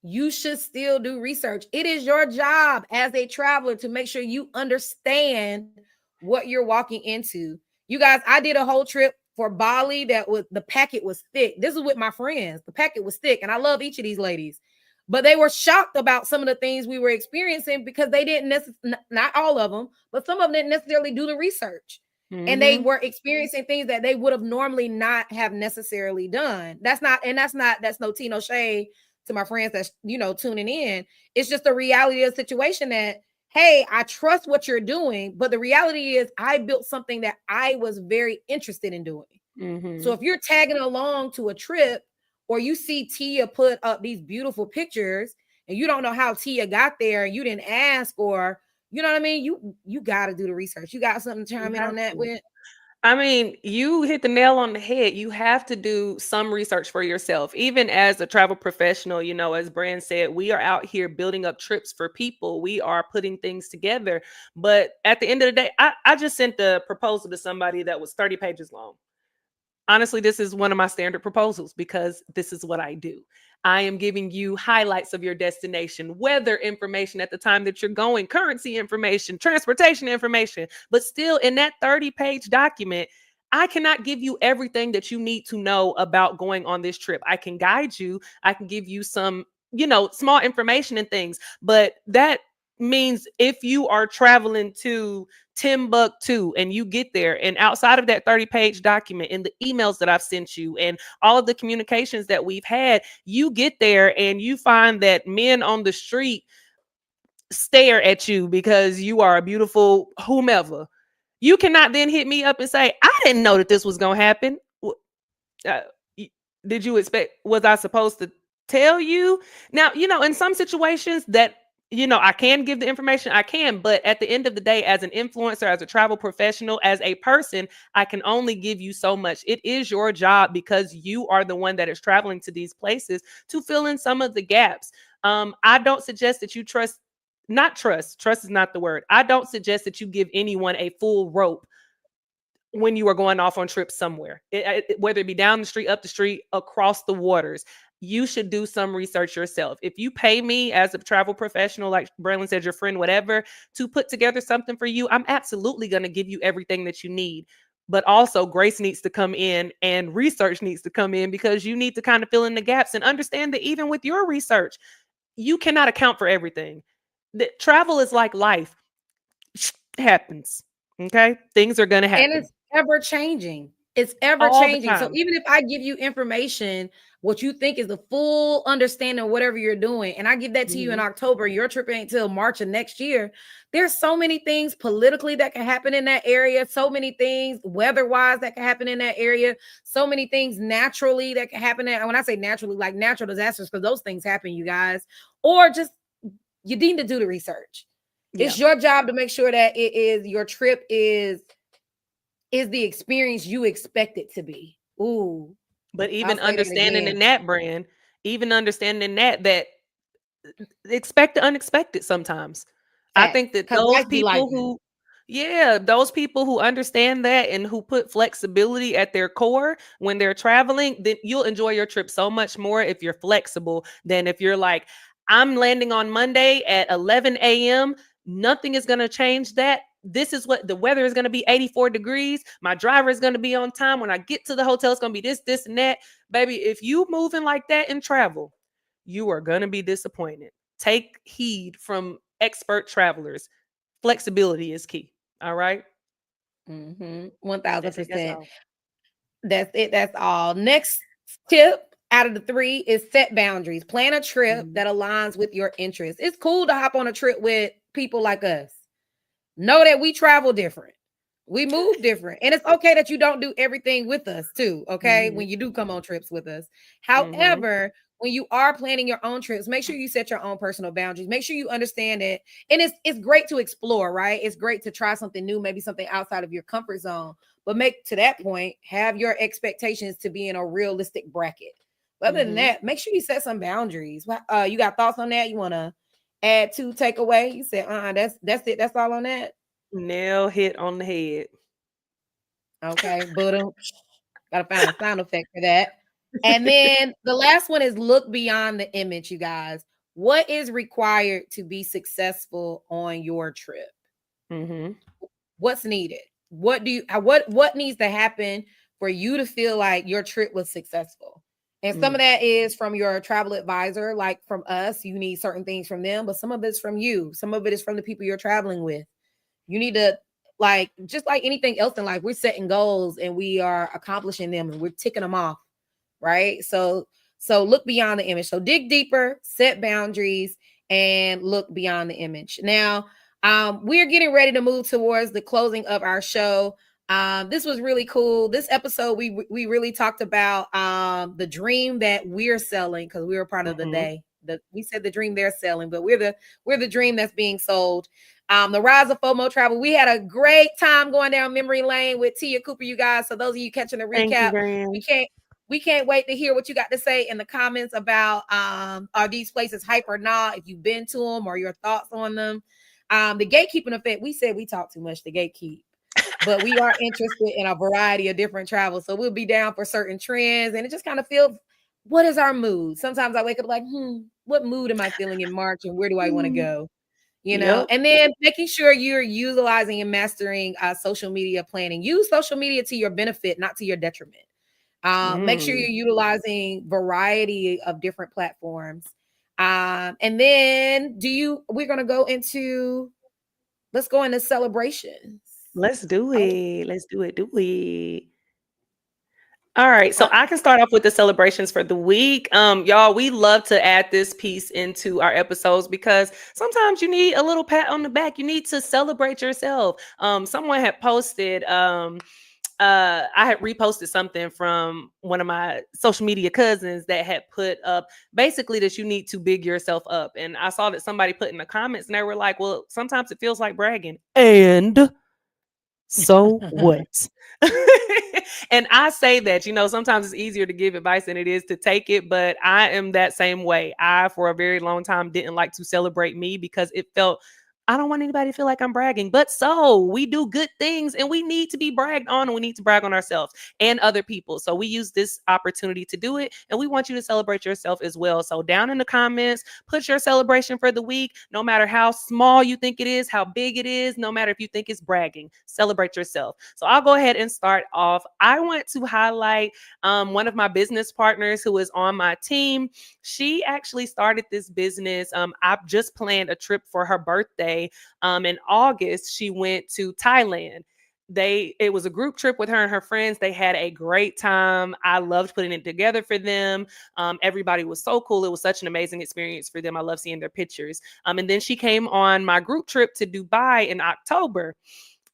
you should still do research. It is your job as a traveler to make sure you understand what you're walking into. You guys, I did a whole trip for Bali that was the packet was thick. This is with my friends. The packet was thick, and I love each of these ladies. But they were shocked about some of the things we were experiencing because they didn't not all of them, but some of them didn't necessarily do the research. And they Mm-hmm. were experiencing things that they would have normally not have necessarily done. That's no tea, no shade to my friends that's tuning in. It's just the reality of the situation that, hey, I trust what you're doing, but the reality is I built something that I was very interested in doing. So Mm-hmm. if you're tagging along to a trip or you see Tia put up these beautiful pictures and you don't know how Tia got there and you didn't ask, or you know what I mean, you got to do the research. You got something to You chime in have on that to. with? I mean, you hit the nail on the head. You have to do some research for yourself. Even as a travel professional, as Brand said, we are out here building up trips for people. We are putting things together. But at the end of the day, I just sent the proposal to somebody that was 30 pages long. Honestly, this is one of my standard proposals because this is what I do. I am giving you highlights of your destination, weather information at the time that you're going, currency information, transportation information. But still, in that 30-page document, I cannot give you everything that you need to know about going on this trip. I can guide you, I can give you some, small information and things. But that means if you are traveling to Timbuktu and you get there, and outside of that 30-page document and the emails that I've sent you and all of the communications that we've had, you get there and you find that men on the street stare at you because you are a beautiful whomever. You cannot then hit me up and say, I didn't know that this was going to happen. uh, did you expect, was I supposed to tell you? Now, in some situations that, I can give the information, I can, but at the end of the day, as an influencer, as a travel professional, as a person, I can only give you so much. It is your job, because you are the one that is traveling to these places, to fill in some of the gaps. I don't suggest that you trust is not the word. I don't suggest that you give anyone a full rope when you are going off on trips somewhere, whether it be down the street, up the street, across the waters. You should do some research yourself. If you pay me as a travel professional, like Braylon said, your friend, whatever, to put together something for you, I'm absolutely going to give you everything that you need. But also, grace needs to come in and research needs to come in, because you need to kind of fill in the gaps and understand that even with your research, you cannot account for everything. That travel is like life. Happens. Okay? Things are going to And happen it's ever changing. It's ever all the changing. So time. even if I give you information, what you think is the full understanding of whatever you're doing, and I give that to you in Mhm. October, your trip ain't till March of next year. There's so many things politically that can happen in that area, so many things weather-wise that can happen in that area, so many things naturally that can happen. And when I say naturally, like natural disasters, because those things happen, you guys, or just you need to do the research. Yeah. It's your job to make sure that it is your trip is the experience you expect it to be. Ooh, But I'll even say that understanding again. in that brand, even understanding that expect the unexpected sometimes. I Facts. think that Because those life be life. people who yeah, those people who understand that and who put flexibility at their core when they're traveling, then you'll enjoy your trip so much more if you're flexible than if you're like, I'm landing on Monday at 11 a.m. Nothing is going to change that. This is what the weather is going to be, 84 degrees. My driver is going to be on time. When I get to the hotel, it's going to be this, and that. Baby, if you moving like that in travel, you are going to be disappointed. Take heed from expert travelers. Flexibility is key. All right. Mm-hmm. I think that's 1000%. all. That's it. That's all. Next tip out of the three is set boundaries. Plan a trip Mhm. that aligns with your interests. It's cool to hop on a trip with people like us. Know that we travel different. We move different. And it's okay that you don't do everything with us too, okay? Mhm. When you do come on trips with us. Mhm. However, when you are planning your own trips, make sure you set your own personal boundaries. Make sure you understand it. And it's great to explore, right? It's great to try something new, maybe something outside of your comfort zone. But make to that point, have your expectations to be in a realistic bracket. But other than Mhm. that, make sure you set some boundaries. You got thoughts on that? You want to add to takeaway? You said, that's it. That's all on that. Nail hit on the head. Okay, but gotta find a sound effect for that. And then the last one is look beyond the image, you guys. What is required to be successful on your trip? Mhm. What's needed? What needs to happen for you to feel like your trip was successful? And some of Mm. that is from your travel advisor, like from us. You need certain things from them, but some of it's from you. Some of it is from the people you're traveling with. You need to, like, just like anything else in life, we're setting goals and we are accomplishing them and we're ticking them off, right? So look beyond the image. So dig deeper, set boundaries, and look beyond the image. Now, we're getting ready to move towards the closing of our show. This was really cool. This episode, we really talked about the dream that we're selling, because we were part of the Mhm. day. We said the dream they're selling, but we're the dream that's being sold. The rise of FOMO travel. We had a great time going down memory lane with Tia Cooper, you guys. So those of you catching the Thank you, recap, we Brian. can't we can't wait to hear what you got to say in the comments about are these places hype or not, if you've been to them or your thoughts on them. The gatekeeping effect, we said we talk too much to gatekeep, but we are interested in a variety of different travels. So we'll be down for certain trends, and it just kind of feels, what is our mood? Sometimes I wake up like, what mood am I feeling in March, and where do I want to Mm. go? Yep. And then making sure you're utilizing and mastering social media planning. Use social media to your benefit, not to your detriment. Make sure Mm. you're utilizing variety of different platforms. And then we're going to go into, let's go into celebrations. Let's do Oh, it. Let's do it. Do it. All right, so uh, I can start off with the celebrations for the week. Y'all, we love to add this piece into our episodes because sometimes you need a little pat on the back. You need to celebrate yourself. Someone had posted, I had reposted something from one of my social media cousins that had put up basically that you need to big yourself up. And I saw that somebody put in the comments and they were like, well, sometimes it feels like bragging. And so what? And I say that, sometimes it's easier to give advice than it is to take it, but I am that same way. I, for a very long time, didn't like to celebrate me because it felt, I don't want anybody to feel like I'm bragging. But so we do good things and we need to be bragged on, and we need to brag on ourselves and other people. So we use this opportunity to do it, and we want you to celebrate yourself as well. So down in the comments, put your celebration for the week, no matter how small you think it is, how big it is, no matter if you think it's bragging, celebrate yourself. So I'll go ahead and start off. I want to highlight one of my business partners who is on my team. She actually started this business. I've just planned a trip for her birthday. In August, she went to Thailand. It was a group trip with her and her friends. They had a great time. I loved putting it together for them. Everybody was so cool. It was such an amazing experience for them. I love seeing their pictures. And then she came on my group trip to Dubai in October.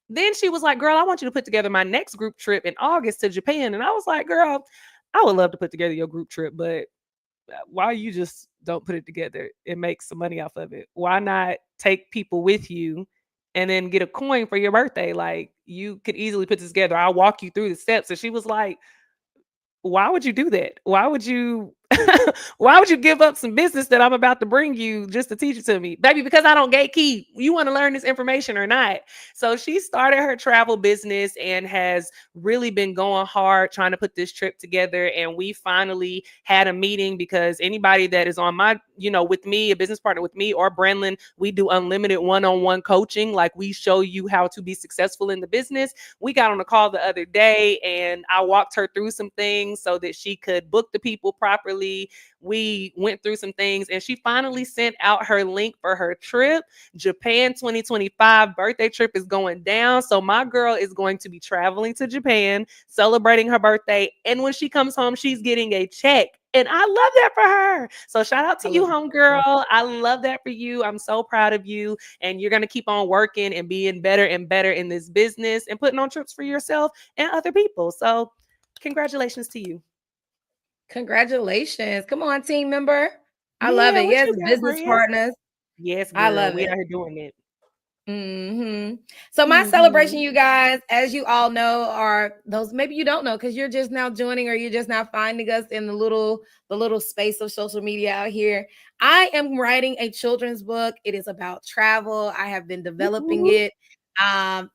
Then she was like, girl, I want you to put together my next group trip in August to Japan. And I was like, girl, I would love to put together your group trip, but why you just don't put it together and make some money off of it? Why not take people with you and then get a coin for your birthday? Like, you could easily put this together. I'll walk you through the steps. And she was like, why would you do that? Why would you why would you give up some business that I'm about to bring you just to teach it to me? Baby, because I don't gatekeep. You want to learn this information or not? So she started her travel business and has really been going hard trying to put this trip together. And we finally had a meeting because anybody that is on my, with me, a business partner with me or Brandlin, we do unlimited one-on-one coaching. Like, we show you how to be successful in the business. We got on a call the other day and I walked her through some things so that she could book the people properly. We went through some things and she finally sent out her link for her trip. Japan 2025 birthday trip is going down. So my girl is going to be traveling to Japan, celebrating her birthday. And when she comes home, she's getting a check. And I love that for her. So shout out I to you, love homegirl. I love that for you. I'm so proud of you. And you're going to keep on working and being better and better in this business and putting on trips for yourself and other people. So congratulations to you. Congratulations. Come on, team member. I love Yeah, it. what Yes, you got, business Brian? partners. Yes, I girl. love We it. out here doing it. So my celebration, Mhm. you guys, as you all know, are those, maybe you don't know because you're just now joining or you're just now finding us in the little space of social media out here. I am writing a children's book. It is about travel. I have been developing Woo-woo. it.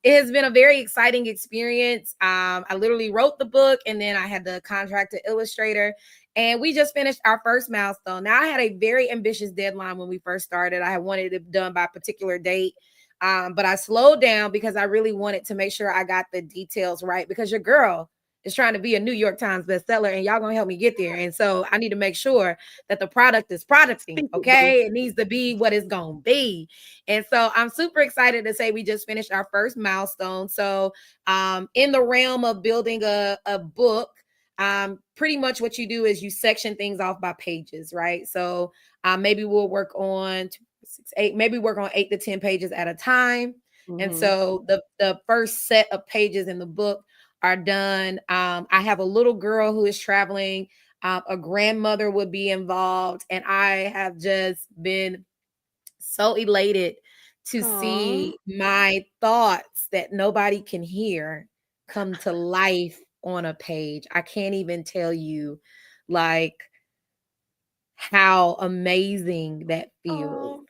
It has been a very exciting experience. I literally wrote the book and then I had to contract an illustrator. And we just finished our first milestone. Now, I had a very ambitious deadline when we first started. I had wanted it done by a particular date. But I slowed down because I really wanted to make sure I got the details right, because your girl is trying to be a New York Times bestseller and y'all gonna help me get there. And so I need to make sure that the product is producting. Speak it, boo. Okay. It needs to be what it's gonna be. And so I'm super excited to say we just finished our first milestone. So in the realm of building a book, pretty much what you do is you section things off by pages, right? So maybe we'll work on 6, 8, maybe work on 8 to 10 pages at a time. And Mhm. so the first set of pages in the book are done. I have a little girl who is traveling. A grandmother would be involved, and I have just been so elated to Aw. see my thoughts that nobody can hear come to life on a page. I can't even tell you like how amazing that feels. Oh,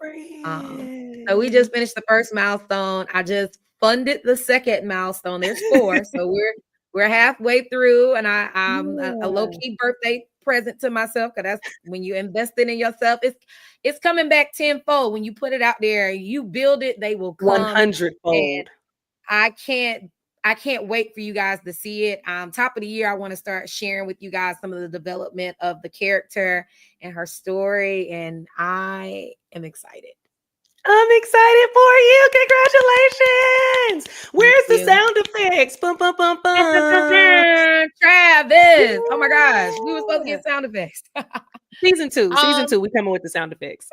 Um, so we Brian. just finished the first milestone. I just funded the second milestone. There's four, so we're halfway through, and I'm a low Yeah. key birthday present to myself because that's when you invested in yourself. It's coming back tenfold when you put it out there. You build it, they will come. 100-fold. I can't I can't wait for you guys to see it. Top of the year, I want to start sharing with you guys some of the development of the character and her story, and I am excited. I'm excited for you. Congratulations. Thank Where's the you. sound effects? Bum, bum, bum, Dun, dun, dun, bum. dun. Travis. Oh my gosh, we were supposed to Yeah. get sound effects. Season two. Season um, two. We coming with the sound effects.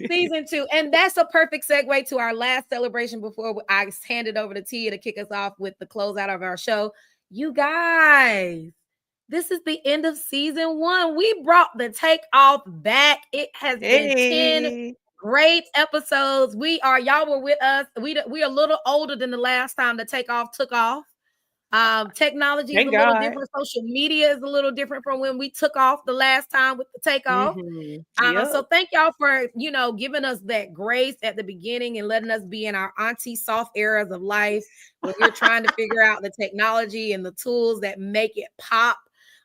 Season two. And that's a perfect segue to our last celebration before I hand it over to Tia to kick us off with the closeout of our show. You guys, this is the end of season one. We brought the takeoff back. It has been 10 Hey. great episodes. Y'all were with us. We are a little older than the last time the takeoff took off. Technology is a Thank little God. different. Social media is a little different from when we took off the last time with the takeoff. Yep. So thank y'all for giving us that grace at the beginning and letting us be in our auntie soft eras of life when we're trying to figure out the technology and the tools that make it pop.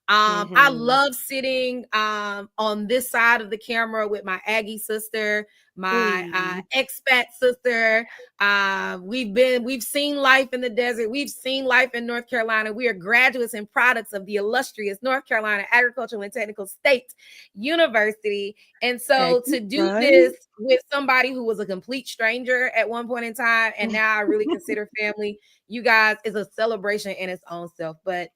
I Mm-hmm. love sitting on this side of the camera with my Aggie sister, my Hey. expat sister. We've seen life in the desert. We've seen life in North Carolina. We are graduates and products of the illustrious North Carolina Agricultural and Technical State University. And Thank so you, to do right? this with somebody who was a complete stranger at one point in time, and now I really consider family, you guys, is a celebration in its own self. But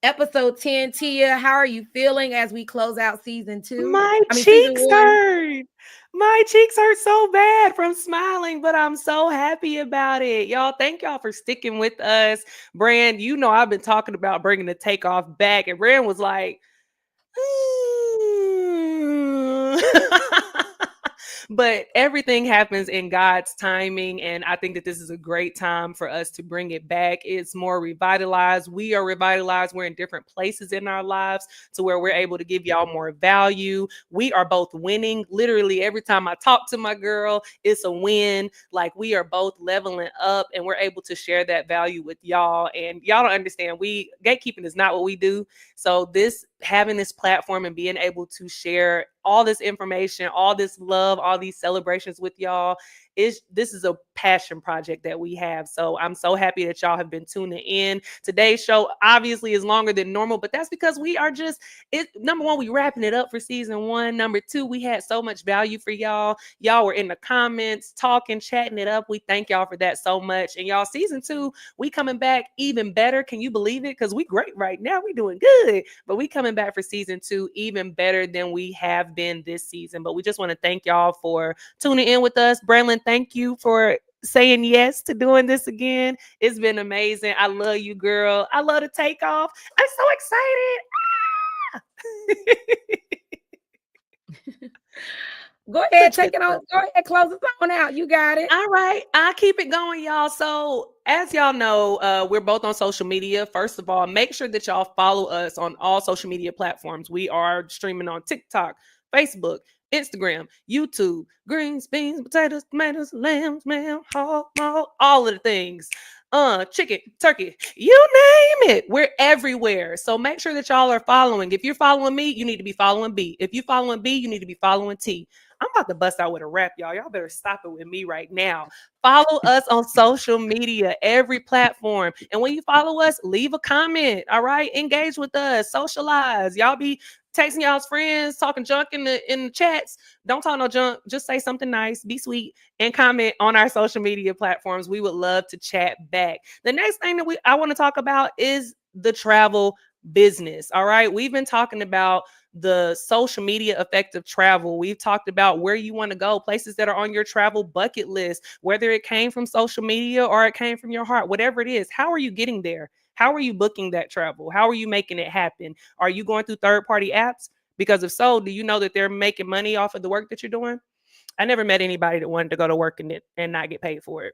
episode 10, Tia, how are you feeling as we close out season two? My I mean, season cheeks one. hurt. My cheeks hurt so bad from smiling, but I'm so happy about it. Y'all, thank y'all for sticking with us. Brand, you know I've been talking about bringing the takeoff back, and Brand was like, "Mm." But everything happens in God's timing. And I think that this is a great time for us to bring it back. It's more revitalized. We are revitalized. We're in different places in our lives to where we're able to give y'all more value. We are both winning. Literally, every time I talk to my girl, it's a win. Like we are both leveling up and we're able to share that value with y'all. And y'all don't understand. Gatekeeping is not what we do. So this having this platform and being able to share all this information, all this love, all these celebrations with y'all this is a passion project that we have. So I'm so happy that y'all have been tuning in. Today's show obviously is longer than normal, but that's because we are just number one, we wrapping it up for season one. Number two, we had so much value for y'all. Y'all were in the comments, talking, chatting it up. We thank y'all for that so much. And y'all, season two, we coming back even better. Can you believe it? Because we great right now. We doing good. But we coming back for season two even better than we have been this season. But we just want to thank y'all for tuning in with us. Brandlin, thank you for saying yes to doing this again. It's been amazing. I love you, girl. I love to take off. I'm so excited. Go ahead, Such take good it on. stuff. Go ahead, close us on out. You got it. All right, I'll keep it going, y'all. So, as y'all know, we're both on social media. First of all, make sure that y'all follow us on all social media platforms. We are streaming on TikTok, Facebook, Instagram, YouTube, greens, beans, potatoes, tomatoes, lambs, ham, hog, mall, all of the things. Chicken, turkey, you name it. We're everywhere. So make sure that y'all are following. If you're following me, you need to be following B. If you're following B, you need to be following T. I'm about to bust out with a rap, y'all. Y'all better stop it with me right now. Follow us on social media, every platform. And when you follow us, leave a comment. All right. Engage with us, socialize. Y'all be texting y'all's friends, talking junk in the chats. Don't talk no junk. Just say something nice, be sweet, and comment on our social media platforms. We would love to chat back. The next thing that I want to talk about is the travel business. All right. We've been talking about the social media effect of travel. We've talked about where you want to go, places that are on your travel bucket list, whether it came from social media or it came from your heart, whatever it is. How are you getting there? How are you booking that travel? How are you making it happen? Are you going through third party apps? Because if so, do you know that they're making money off of the work that you're doing? I never met anybody that wanted to go to work in it and not get paid for it.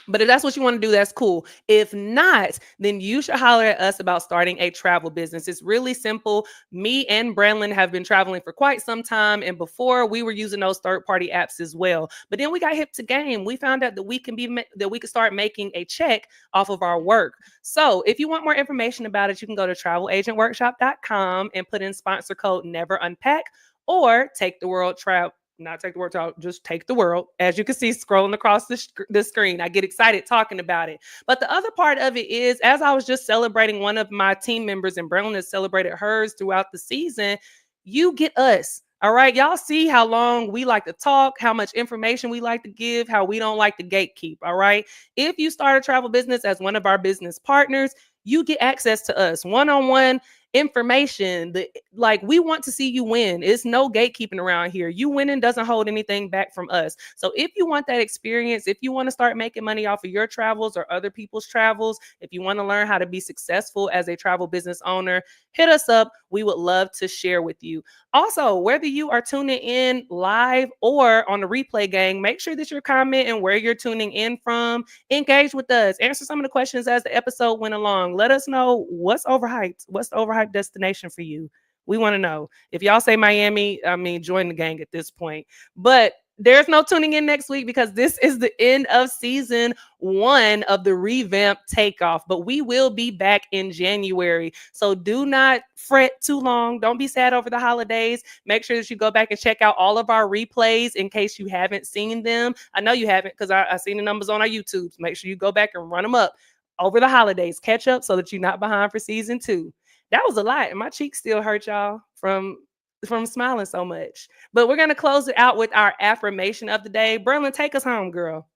But if that's what you want to do, that's cool. If not, then you should holler at us about starting a travel business. It's really simple. Me and Brandlin have been traveling for quite some time. And before we were using those third-party apps as well. But then we got hip to game. We found out that we could start making a check off of our work. So if you want more information about it, you can go to travelagentworkshop.com and put in sponsor code Never Unpack or take the world travel not take the world out, just take the world. As you can see, scrolling across the screen, I get excited talking about it. But the other part of it is, as I was just celebrating one of my team members, and Brandon has celebrated hers throughout the season, you get us. All right, y'all see how long we like to talk, how much information we like to give, how we don't like to gatekeep. All right, if you start a travel business as one of our business partners, you get access to us one-on-one information. Like, we want to see you win. It's no gatekeeping around here. You winning doesn't hold anything back from us. So if you want that experience, if you want to start making money off of your travels or other people's travels, if you want to learn how to be successful as a travel business owner, hit us up. We would love to share with you. Also, whether you are tuning in live or on the replay, gang, make sure that you're commenting where you're tuning in from. Engage with us. Answer some of the questions as the episode went along. Let us know what's overhyped. What's the overhyped destination for you? We want to know. If y'all say Miami, I mean, join the gang at this point. But there's no tuning in next week because this is the end of season 1 of the revamp takeoff. But we will be back in January. So do not fret too long. Don't be sad over the holidays. Make sure that you go back and check out all of our replays in case you haven't seen them. I know you haven't because I seen the numbers on our YouTubes. Make sure you go back and run them up over the holidays. Catch up so that you're not behind for season 2. That was a lot, and my cheeks still hurt, y'all, from smiling so much. But we're gonna close it out with our affirmation of the day. Berlin, take us home, girl.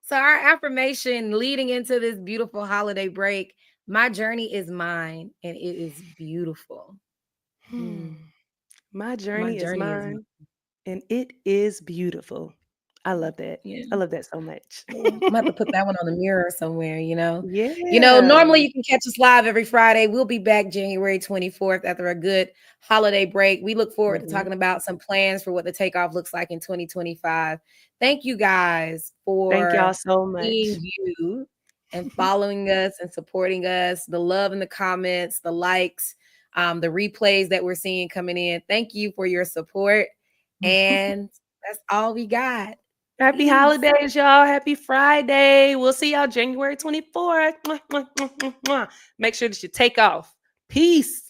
So our affirmation leading into this beautiful holiday break: my journey is mine, and it is beautiful. My My journey is journey is mine, and it is beautiful. I love that. Yeah. I love that so much. Yeah. I'm gonna have to put that one on the mirror somewhere, you know. Yeah. Normally you can catch us live every Friday. We'll be back January 24th after a good holiday break. We look forward to talking about some plans for what the takeoff looks like in 2025. Thank you guys Thank y'all for so much. being you and following us and supporting us. The love in the comments, the likes, the replays that we're seeing coming in. Thank you for your support. And that's all we got. Happy Peace. holidays, y'all. Happy Friday. We'll see y'all January 24th. Make sure that you take off. Peace.